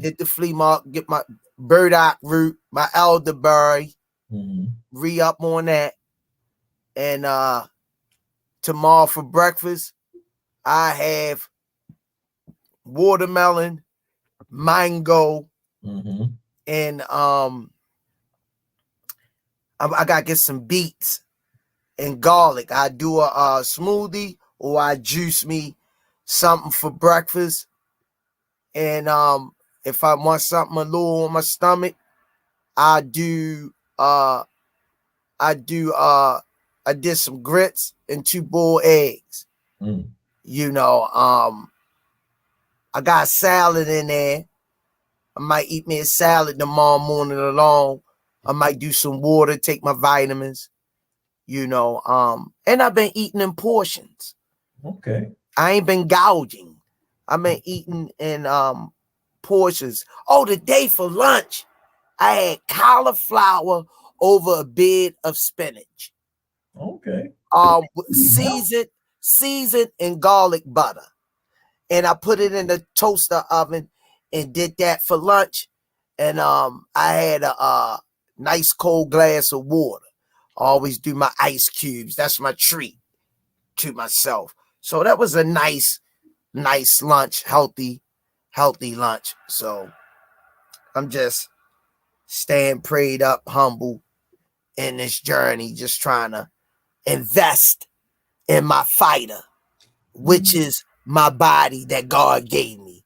hit the flea market, get my burdock root, my elderberry, re-up on that. And tomorrow for breakfast, I have watermelon, mango, and I gotta get some beets and garlic. I do a smoothie, or I juice me something for breakfast. And if I want something a little on my stomach, I did some grits and 2 boiled eggs. You know, I got salad in there. I might eat me a salad tomorrow morning alone. I might do some water, take my vitamins, you know. And I've been eating in portions. Okay. I ain't been gouging. I've been eating in portions. Oh, today for lunch, I had cauliflower over a bed of spinach. Okay. Seasoned in garlic butter. And I put it in the toaster oven and did that for lunch. And I had a nice cold glass of water. I always do my ice cubes. That's my treat to myself. So that was a nice lunch, healthy lunch. So I'm just staying prayed up, humble in this journey, just trying to invest in my fighter, which is my body that God gave me.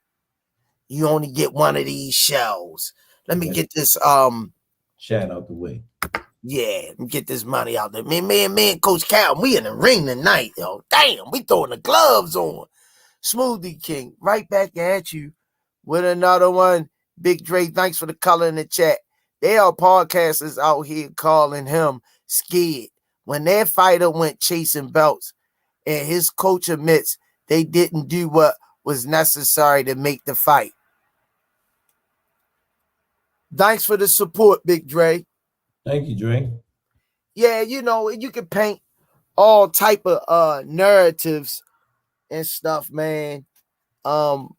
You only get one of these shells. Let me get this chat out the way. Yeah, get this money out there. Me and Coach Cal, we in the ring tonight, yo. Damn, we throwing the gloves on. Smoothie King, right back at you with another one. Big Dre, thanks for the color in the chat. There are podcasters out here calling him scared. When their fighter went chasing belts and his coach admits they didn't do what was necessary to make the fight. Thanks for the support, Big Dre. Thank you, Dre. Yeah, you know, you can paint all type of narratives and stuff, man. But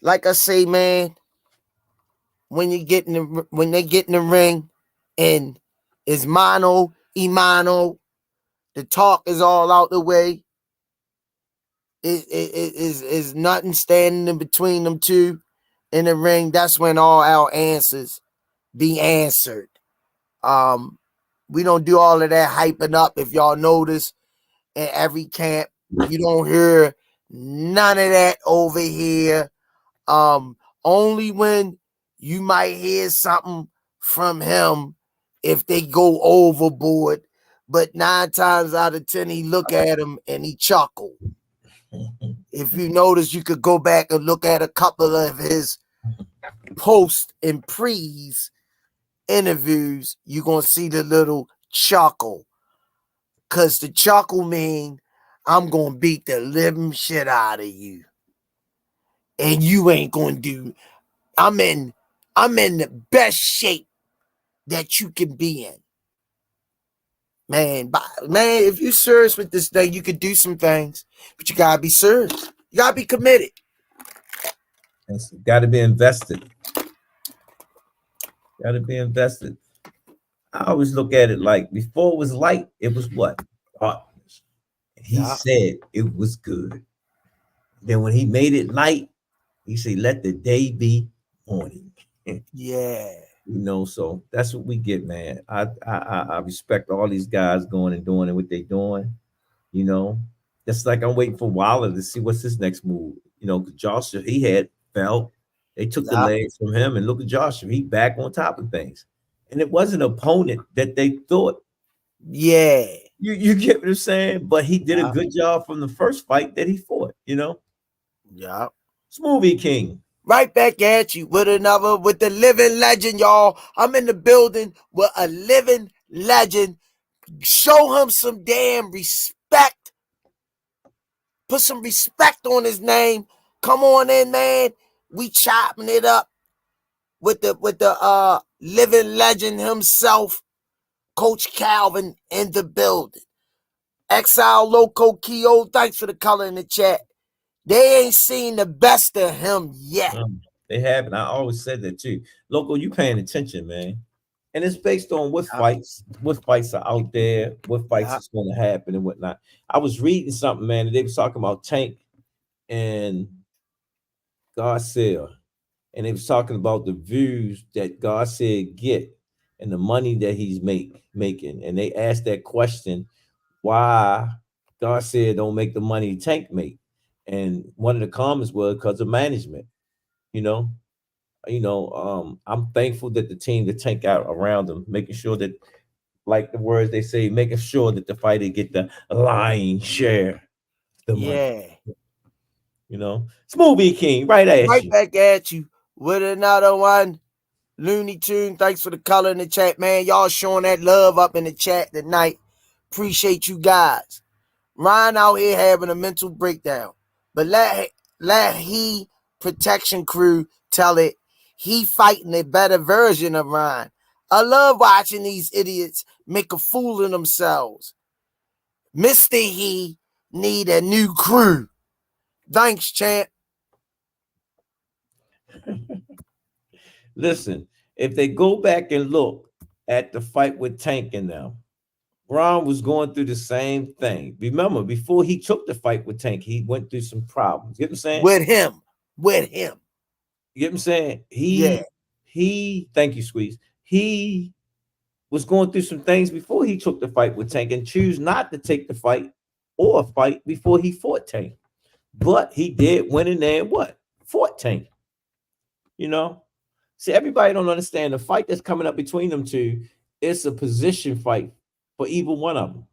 like I say, man, when they get in the ring and it's mano y mano, the talk is all out the way. It is nothing standing in between them two in the ring. That's when all our answers be answered. We don't do all of that hyping up. If y'all notice, in every camp, you don't hear none of that over here. Only when you might hear something from him if they go overboard. But 9 times out of 10, he look at him and he chuckle. If you notice, you could go back and look at a couple of his post and pre's interviews. You're going to see the little chuckle. Cause the chuckle mean I'm gonna beat the living shit out of you. And you ain't gonna do. I'm in the best shape that you can be in. Man, if you're serious with this thing, you could do some things, but you gotta be serious. You gotta be committed. It's got to be invested. Got to be invested. I always look at it like before it was light, it was what? Darkness. And he Yeah. said it was good. Then when he made it light, he said, "Let the day be morning." Yeah. You know, so that's what we get, man. I respect all these guys going and doing what they doing. You know, that's like I'm waiting for Wilder to see what's his next move. You know, Joshua, he had fell. They took the Yeah. legs from him, and look at Joshua, he back on top of things. And it wasn't an opponent that they thought. Yeah. You get what I'm saying? But he did a Yeah. good job from the first fight that he fought. You know, Yeah. Smoothie King. Right back at you with the living legend, y'all. I'm in the building with a living legend. Show him some damn respect. Put some respect on his name. Come on in, man. We chopping it up with the living legend himself, Coach Calvin, in the building. Exile Loco Keo, thanks for the color in the chat. They ain't seen the best of him yet. They haven't. I always said that too. Loco, you paying attention, man. And it's based on what fights are out there, what fights is going to happen and whatnot. I was reading something, man, and they was talking about Tank and Garcia, and they was talking about the views that Garcia get and the money that he's making. And they asked that question, why Garcia don't make the money Tank make? And one of the comments was because of management, you know. I'm thankful that the team, the Tank out around him, making sure that, like the words they say, making sure that the fighter get the lion's share, the money. You know, Smoothie King, right back at you with another one. Looney Tune, thanks for the color in the chat, man. Y'all showing that love up in the chat tonight. Appreciate you guys. Ryan out here having a mental breakdown, but let he protection crew tell it. He fighting a better version of Ryan. I love watching these idiots make a fool of themselves. Mr. He need a new crew. Thanks, champ. Listen, if they go back and look at the fight with Tank and them, Ron was going through the same thing. Remember, before he took the fight with Tank, he went through some problems. You get what I'm saying? With him. You get what I'm saying? He, thank you, Squeeze. He was going through some things before he took the fight with Tank and choose not to take the fight or fight before he fought Tank. But he did win in there and what? Fought Tank. You know? See, everybody don't understand the fight that's coming up between them two. It's a position fight for either one of them.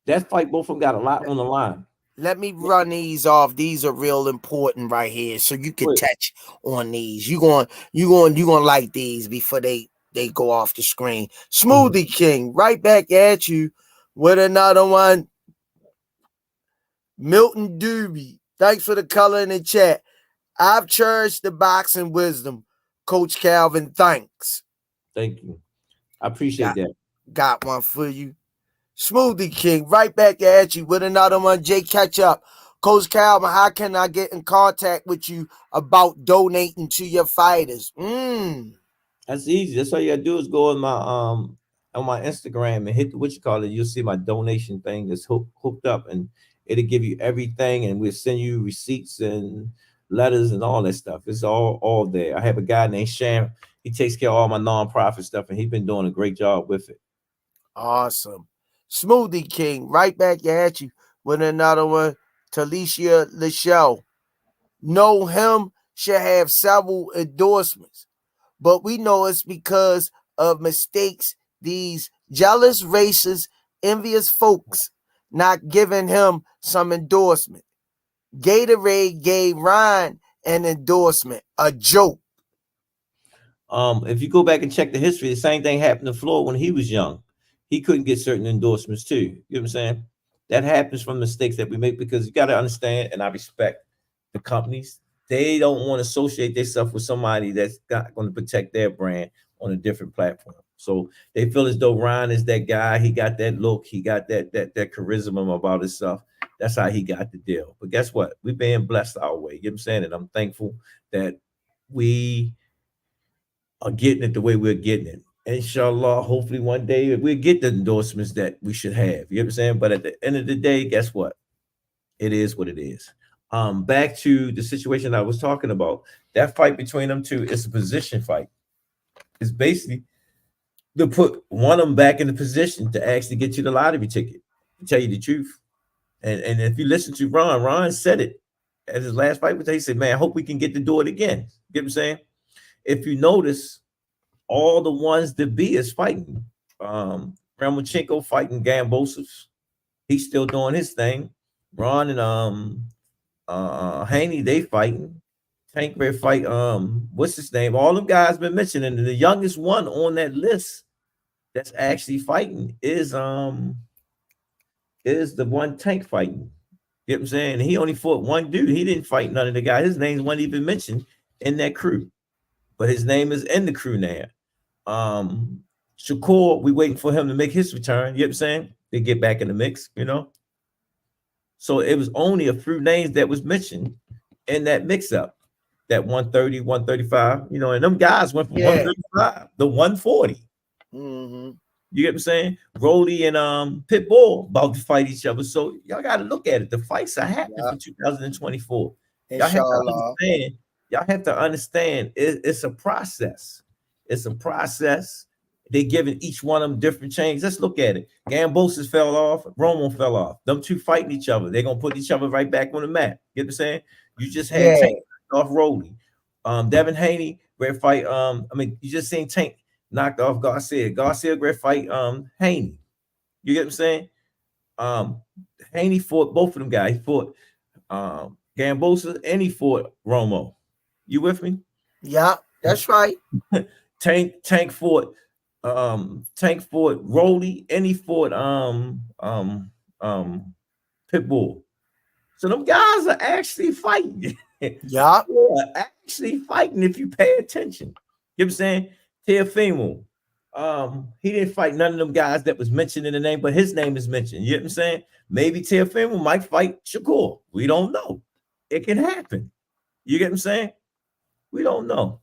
That fight, both of them got a lot on the line. Let me run these off. These are real important right here, so you can touch on these. You gonna like these before they go off the screen. Smoothie King, right back at you with another one. Milton Doobie, thanks for the color in the chat. I've cherished the boxing wisdom. Coach Calvin, thanks. Thank you. I appreciate that. Got one for you. Smoothie King, right back at you with another one. Jay Ketchup. Coach Calvin, how can I get in contact with you about donating to your fighters? That's easy. That's all you gotta do is go on my Instagram and hit the You'll see my donation thing that's hooked up, and it'll give you everything, and we'll send you receipts and letters and all that stuff. It's all there. I have a guy named Sham. He takes care of all my nonprofit stuff, and he's been doing a great job with it. Awesome. Smoothie King, right back at you with another one. Talicia Lachelle. Know him should have several endorsements, but we know it's because of mistakes these jealous, racist, envious folks not giving him some endorsement. Gatorade gave Ryan an endorsement, a joke. If you go back and check the history, the same thing happened to Floyd when he was young. he couldn't get certain endorsements too. You know what I'm saying? That happens from mistakes that we make, because you got to understand, and I respect the companies. They don't want to associate themselves with somebody that's not going to protect their brand on a different platform. So they feel as though Ryan is that guy. He got that look. He got that charisma about himself. That's how he got the deal. But guess what? We're being blessed our way. You know what I'm saying? And I'm thankful that we are getting it the way we're getting it. Inshallah, hopefully one day we'll get the endorsements that we should have. You know what I'm saying? But at the end of the day, guess what? It is what it is. Back to the situation I was talking about. That fight between them two is a position fight. It's basically to put one of them back in the position to actually get you the lottery ticket. To tell you the truth. And if you listen to Ron said it at his last fight, he said, "Man, I hope we can get to do it again." You know what I'm saying? If you notice, all the ones that B is fighting. Ramachenko fighting Gambosov. He's still doing his thing. Ron and Haney, they fighting. Tank Red fight. What's his name? All them guys been mentioned, and the youngest one on that list that's actually fighting is the one Tank fighting. You know what I'm saying? He only fought one dude. He didn't fight none of the guys. His names wasn't even mentioned in that crew, but his name is in the crew now. Shakur, we waiting for him to make his return. You know what I'm saying? They get back in the mix, you know. So it was only a few names that was mentioned in that mix-up, that 130, 135, you know, and them guys went from 135 to 140. Mm-hmm. You get what I'm saying? Rolly and Pitbull about to fight each other. So y'all got to look at it. The fights are happening for 2024. Inshallah. Y'all have to understand it's a process. It's a process. They giving each one of them different chains. Let's look at it. Gambosis fell off. Romo fell off. Them two fighting each other. They're going to put each other right back on the map. You know what I'm saying? You just had Tank off Rolly. Devin Haney, great fight. You just seen Tank knocked off Garcia. Garcia, great fight. Haney. You get what I'm saying? Haney fought both of them guys. He fought Gambosa and he fought Romo. You with me? Yeah, that's right. Tank fought Rolly and he fought Pitbull. So them guys are actually fighting. Yeah. Actually fighting if you pay attention. You know what I'm saying? Teofimo. He didn't fight none of them guys that was mentioned in the name, but his name is mentioned. You know what I'm saying? Maybe Teofimo might fight Shakur. We don't know. It can happen. You get what I'm saying? We don't know.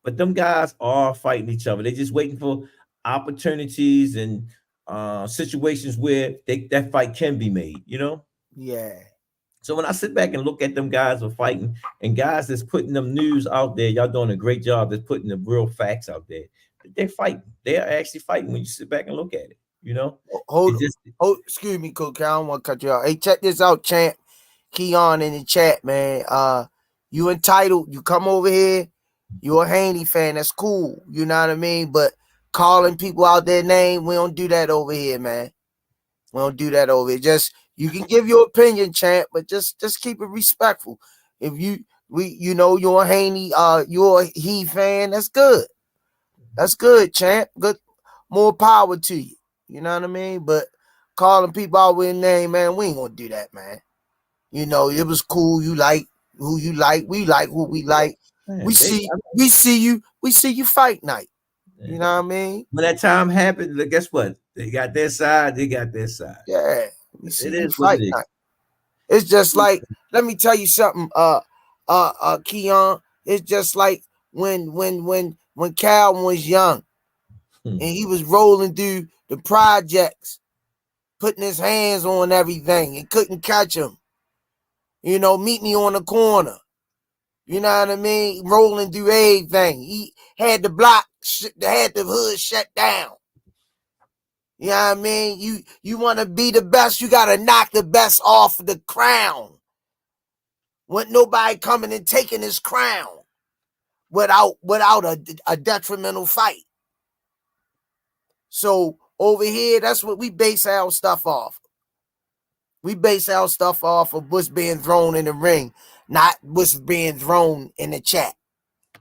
But them guys are fighting each other. They're just waiting for opportunities and situations where that fight can be made, you know? Yeah. So when I sit back and look at them guys are fighting, and guys that's putting them news out there, y'all doing a great job that's putting the real facts out there. They're fighting. They're actually fighting when you sit back and look at it, you know? Excuse me, Cook. I don't want to cut you out. Hey, check this out, champ. Keon in the chat, man. You entitled. You come over here. You're a Haney fan. That's cool. You know what I mean? But calling people out their name, we don't do that over here, man. We don't do that over here. Just you can give your opinion, champ, but just keep it respectful. If you're a Haney, you're a He fan, that's good. That's good, champ. Good, more power to you. You know what I mean? But calling people out with their name, man, we ain't gonna do that, man. You know, it was cool. You like who you like. We like who we like. Man, we see you fight night. You know what I mean? When that time happened, guess what? They got their side. They got their side. Yeah, we see you fight night. It's just like, let me tell you something, Keon. It's just like when Cal was young and he was rolling through the projects, putting his hands on everything and couldn't catch him. You know, meet me on the corner. You know what I mean? Rolling through everything. He had the block, had the hood shut down. You know what I mean? You want to be the best, you got to knock the best off the crown. Want nobody coming and taking his crown without a detrimental fight. So over here, that's what we base our stuff off. We base our stuff off of what's being thrown in the ring, not what's being thrown in the chat.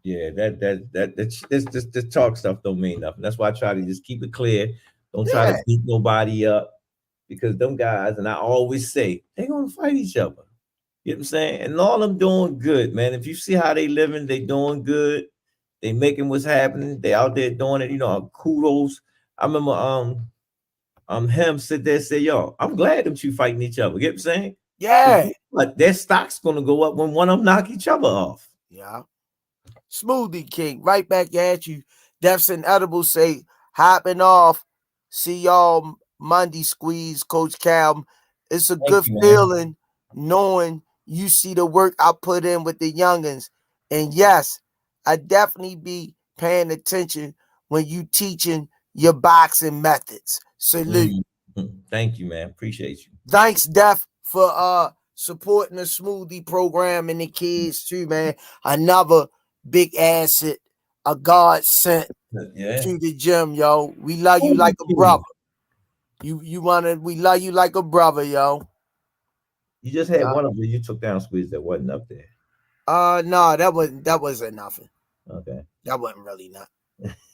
Yeah, this talk stuff don't mean nothing. That's why I try to just keep it clear. Don't try Yeah, to beat nobody up because them guys, and I always say, they're gonna fight each other. You know what I'm saying? And all them doing good, man. If you see how they living, they doing good. They making what's happening. They out there doing it. You know, kudos. I remember him sit there and say, yo, I'm glad them two fighting each other. You know what I'm saying? yeah, But their stock's gonna go up when one of them knock each other off. yeah. Smoothie King, right back at you. Defs and Edibles say, hopping off. See y'all Monday, Squeeze, Coach Cal. It's a Thank good you, man. feeling knowing you see the work I put in with the youngins. And yes, I definitely be paying attention when you teaching your boxing methods. Salute. Thank you, man. Appreciate you. Thanks, Def, for supporting the smoothie program and the kids too, man. Another big asset, a God sent Yeah. to the gym, yo. We love you like a brother. We love you like a brother, yo. You just had one of them you took down, Squeeze, that wasn't up there. No, that wasn't nothing. Okay. That wasn't really nothing.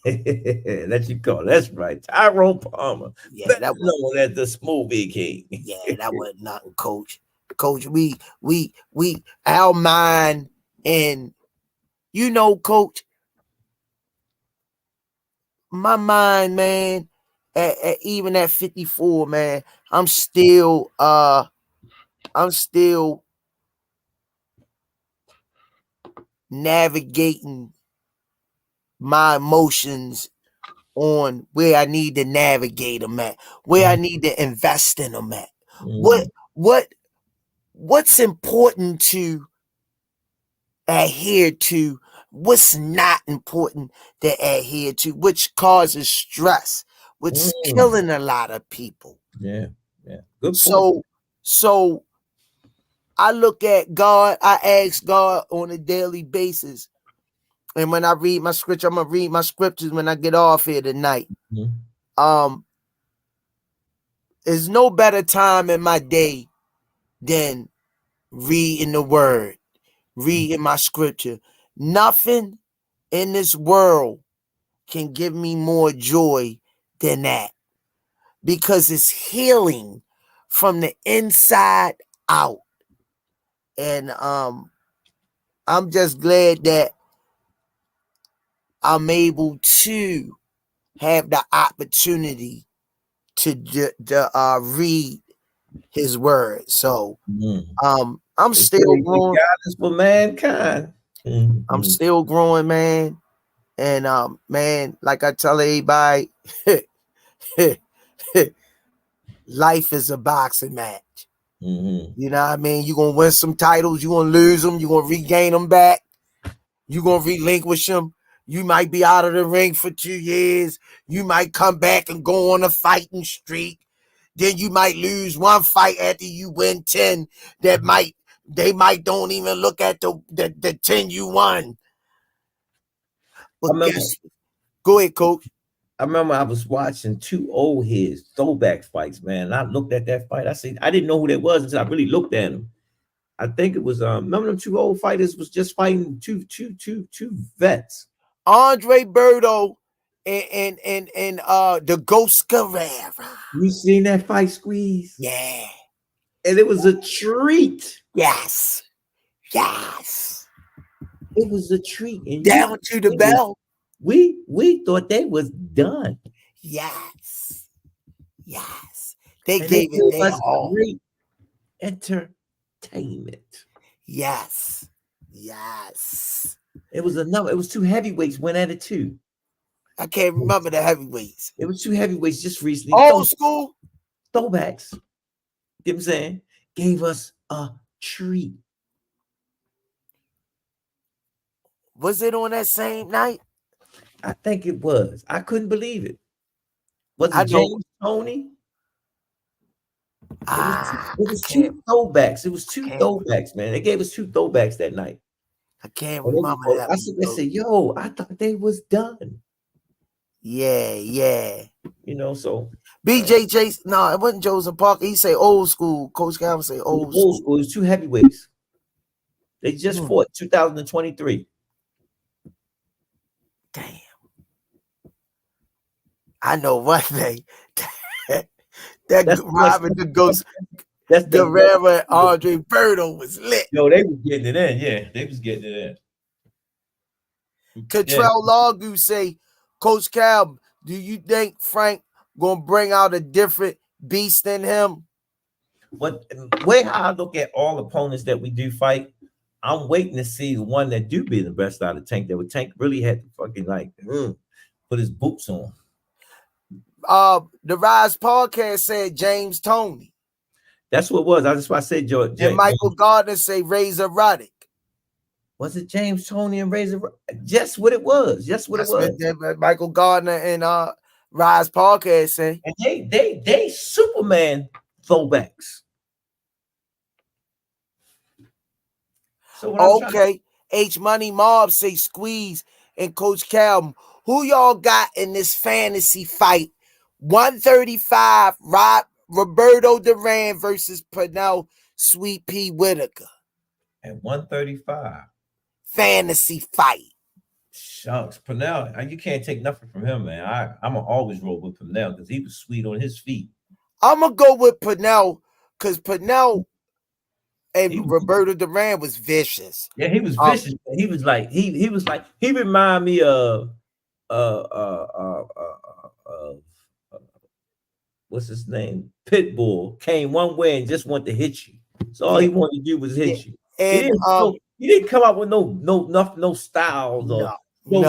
That you call. That's right. Tyrone Palmer. Yeah, that was known as the Smoothie King. Yeah, that wasn't nothing, Coach. Coach, we our mind, and you know, Coach, my mind, man, even at 54, man, I'm still navigating my emotions on where I need to navigate them at, where I need to invest in them at. What's important to adhere to, what's not important to adhere to, which causes stress, which is killing a lot of people. Yeah. Good point. So I look at God, I ask God on a daily basis. And when I read my scripture, I'm gonna read my scriptures when I get off here tonight. There's no better time in my day than reading the word, reading my scripture. Nothing in this world can give me more joy than that, because it's healing from the inside out. And I'm just glad that I'm able to have the opportunity to read his word. So I'm still growing. Guidance for mankind. I'm still growing, man. And man, like I tell everybody, life is a boxing match. You know what I mean? You're gonna win some titles, you're gonna lose them, you're gonna regain them back, you're gonna relinquish them. You might be out of the ring for 2 years, you might come back and go on a fighting streak. Then you might lose one fight after you win 10. They might don't even look at the 10 you won. But go ahead, Coach. I remember I was watching two old heads, throwback fights, man. And I looked at that fight. I said, I didn't know who that was until I really looked at him. I think it was remember them two old fighters was just fighting two vets. Andre Berto and the Ghost Guerrera. You seen that fight, Squeeze? Yeah. And it was a treat. Yes. It was a treat. And down to the bell. We thought they was done. Yes. They gave it their all. Great entertainment. Yes. It was two heavyweights went at it too. I can't remember the heavyweights. It was two heavyweights just recently. Old school throwbacks. You know what I'm saying? Gave us a treat. Was it on that same night? I think it was. I couldn't believe it. Was it James Tony? It was two throwbacks. It was two throwbacks, man. They gave us two throwbacks that night. I can't remember that. I said, yo, I thought they was done. Yeah. You know, so BJJ, no, it wasn't Joseph Parker. He say old school. Coach Calvin say old school. It was two heavyweights. They just fought 2023. Damn. I know one thing. that That's that's Robert the Ghost that's the Guerrero and Andre Berto was lit. yo. They was getting it in. Yeah, they was getting it in. Yeah. Contrell Lagu say, Coach Cal, do you think Frank gonna bring out a different beast in him? What way how I look at all opponents that we do fight, I'm waiting to see the one that do be the best out of Tank. That would Tank really had to fucking like put his boots on. The Rize podcast said James Toney. That's what it was. That's why I said George. And Michael Gardner say Razor Ruddick. Was it James Toney and Razor? Just what it was. Just what That's it was. what Michael Gardner and Rize podcast say. And they Superman throwbacks. So okay, H Money Mob say Squeeze and Coach Cal. Who y'all got in this fantasy fight? 135 Roberto Duran versus Pernell Sweet Pea Whitaker. At 135. Fantasy fight. Shucks, Pernell, you can't take nothing from him, man. I'm gonna always roll with Pernell because he was sweet on his feet. I'm gonna go with Pernell because Pernell and Roberto Duran was vicious. Yeah, he was vicious. He was like he remind me of what's his name? Pitbull came one way and just wanted to hit you. So all he wanted to do was hit you. And he didn't come up with no styles or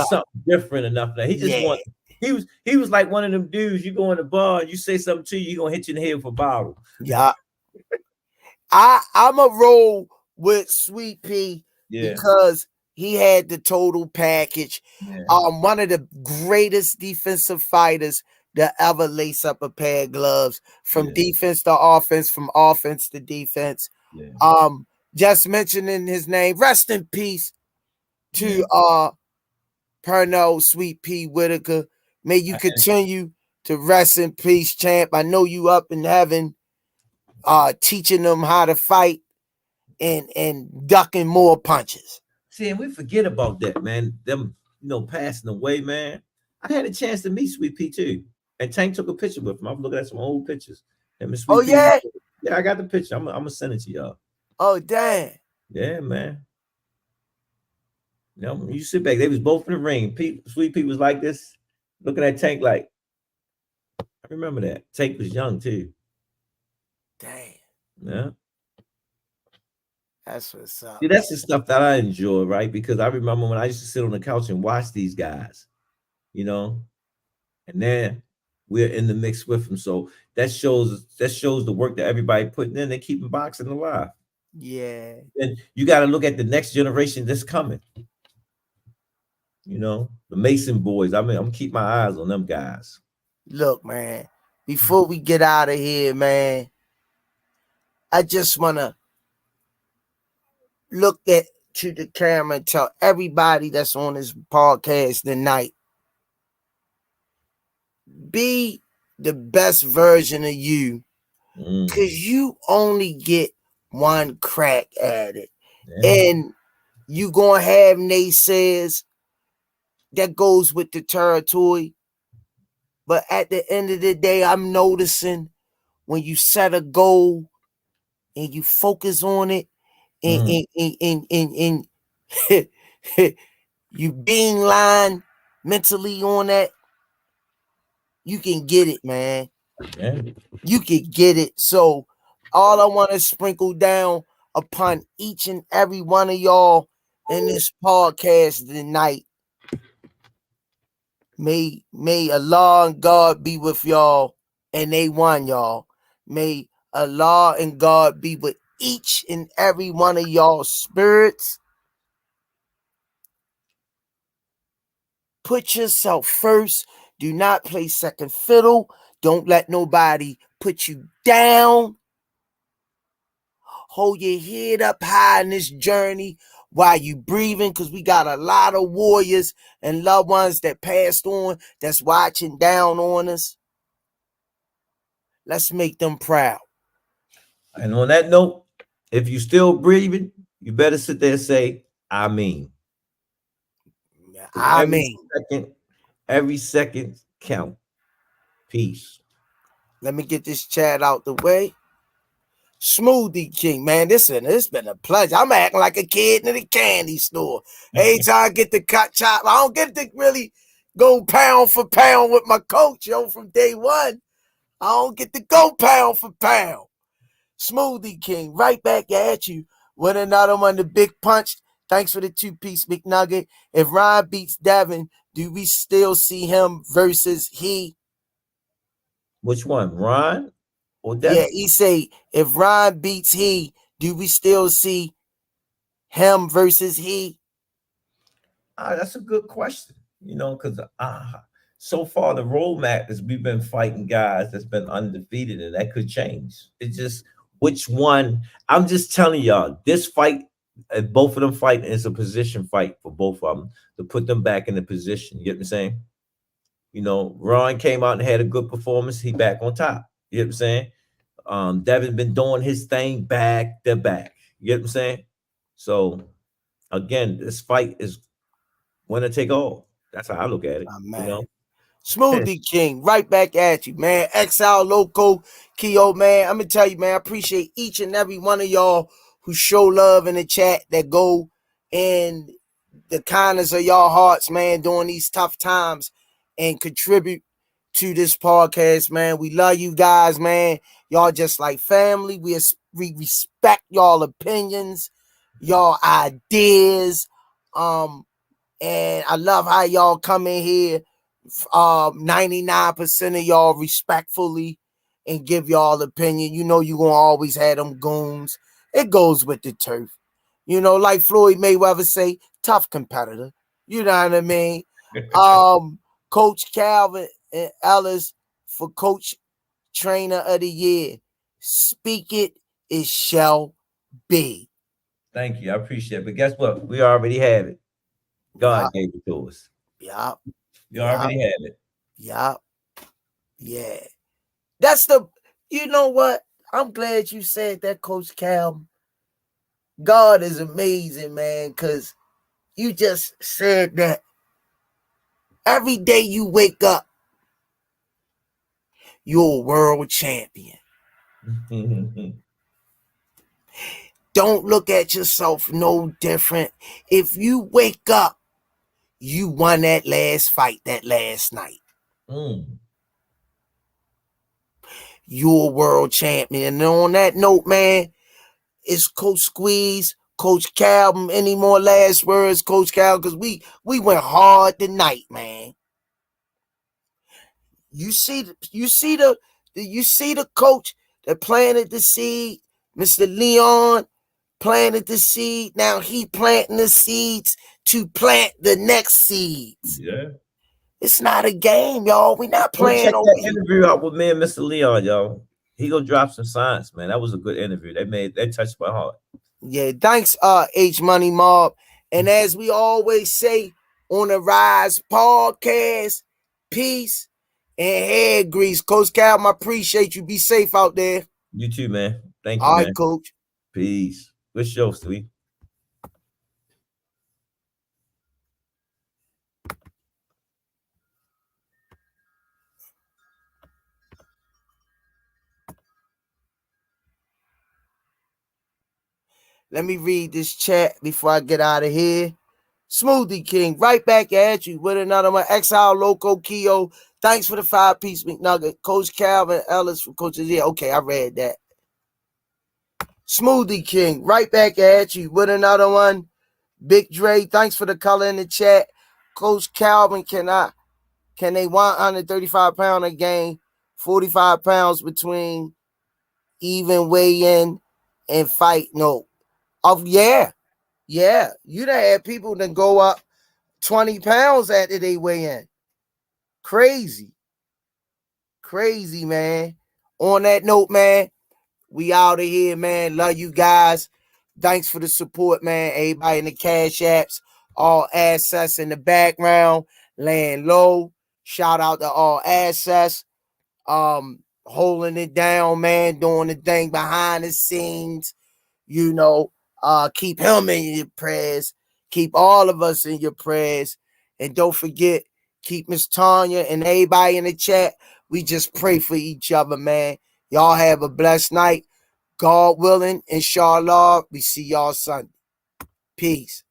something different enough. That he just wanted. He was like one of them dudes. You go in the bar and you say something to you, he gonna hit you in the head with a bottle. Yeah. I'm a roll with Sweet Pea because he had the total package. Yeah. One of the greatest defensive fighters to ever lace up a pair of gloves from defense to offense, from offense to defense. Yeah. Just mentioning his name, rest in peace to Pernell Sweet Pea Whitaker. May you continue to rest in peace, champ. I know you up in heaven, teaching them how to fight and ducking more punches. See, and we forget about that, man. Them, passing away, man. I had a chance to meet Sweet Pea too, and Tank took a picture with him. I'm looking at some old pictures. Oh yeah, yeah, I got the picture. I'm gonna send it to y'all. Oh damn. Yeah, man. You sit back. They was both in the ring. Sweet Pea was like this, looking at Tank like. I remember that. Tank was young too. Damn. Yeah. That's what's up. See, that's the stuff that I enjoy, right? Because I remember when I used to sit on the couch and watch these guys, and then we're in the mix with them. So that shows the work that everybody putting in. They keeping boxing alive. Yeah. And you got to look at the next generation that's coming. The Mason boys. I mean, I'm keep my eyes on them guys. Look, man, before we get out of here, man, I just want to look to the camera and tell everybody that's on this podcast tonight, be the best version of you, because you only get one crack at it. Yeah. And you gonna have naysayers. That goes with the territory. But at the end of the day, I'm noticing when you set a goal and you focus on it and you being line mentally on that, you can get it, man. Yeah. You can get it. So all I want to sprinkle down upon each and every one of y'all in this podcast tonight. May Allah and God be with y'all, and they won y'all. May Allah and God be with each and every one of y'all spirits. Put yourself first. Do not play second fiddle. Don't let nobody put you down. Hold your head up high in this journey while you breathing, because we got a lot of warriors and loved ones that passed on that's watching down on us. Let's make them proud. And on that note, if you still breathing, you better sit there and say, I mean. I mean. Every second count. Peace. Let me get this chat out the way. Smoothie King, man, this been a pleasure. I'm acting like a kid in the candy store. Every time I get the cut chop, I don't get to really go pound for pound with my coach, yo, from day one. I don't get to go pound for pound. Smoothie King, right back at you with another one, the big punch. Thanks for the 2-piece McNugget. If Ryan beats Devin, do we still see him versus he? Which one, Ron or Yeah, Devin? he say, if Ryan beats he, do we still see him versus he? That's a good question. Because so far the roadmap is we've been fighting guys that's been undefeated, and that could change. It's just which one. I'm just telling y'all, this fight, both of them fighting is a position fight for both of them to put them back in the position. You get what I'm saying? Ron came out and had a good performance. He back on top. You get what I'm saying? Devin been doing his thing back to back. You get what I'm saying? So again, this fight is winner take all. That's how I look at it. Oh, man. Smoothie King, right back at you, man. Exile Loco, Keo, man. I'm gonna tell you, man, I appreciate each and every one of y'all who show love in the chat, that go in the kindness of y'all hearts, man, during these tough times and contribute to this podcast, man. We love you guys, man. Y'all just like family. We respect y'all opinions, y'all ideas. And I love how y'all come in here, 99% of y'all respectfully, and give y'all opinion. You know you gonna always have them goons. It goes with the turf. Like Floyd Mayweather say, tough competitor. You know what I mean? Coach Calvin and Ellis for Coach Trainer of the Year. Speak it shall be. Thank you. I appreciate it. But guess what? We already have it. God gave it to us. Yup. You already have it. Yup. Yeah. That's you know what? I'm glad you said that, Coach Cal. God is amazing, man, because you just said that every day you wake up, you're a world champion. Don't look at yourself no different. If you wake up, you won that last fight that last night. You're a world champion. And on that note, man, it's Coach Squeeze, Coach Cal. Any more last words, Coach Cal? Because we went hard tonight, man. You see the coach that planted the seed, Mr. Leon planted the seed. Now he planting the seeds to plant the next seeds. Yeah. It's not a game, y'all. We not playing. Check that interview out with me and Mr. Leon, y'all. He gonna drop some science, man. That was a good interview. That touched my heart. Yeah, thanks, H Money Mob. And as we always say on the Rize podcast, peace and head grease. Coach Cal, I appreciate you. Be safe out there. You too, man. Thank you, all man. right, Coach. Peace. Good show, sweet. Let me read this chat before I get out of here. Smoothie King, right back at you with another one. Exile Loco Keo. Thanks for the 5-piece McNugget. Coach Calvin Ellis from Coaches. Yeah, okay, I read that. Smoothie King, right back at you with another one. Big Dre, thanks for the color in the chat. Coach Calvin, can they 135 pound a game, 45 pounds between even weigh in and fight? No. Oh, yeah. Yeah. You done had people that go up 20 pounds after they weigh in. Crazy. Crazy, man. On that note, man, we out of here, man. Love you guys. Thanks for the support, man. Everybody in the cash apps, all assets in the background, laying low. Shout out to all assets. Holding it down, man, doing the thing behind the scenes. Keep him in your prayers. Keep all of us in your prayers. And don't forget, keep Miss Tanya and everybody in the chat We just pray for each other, man. Y'all have a blessed night. God willing, inshallah, we see y'all Sunday. Peace.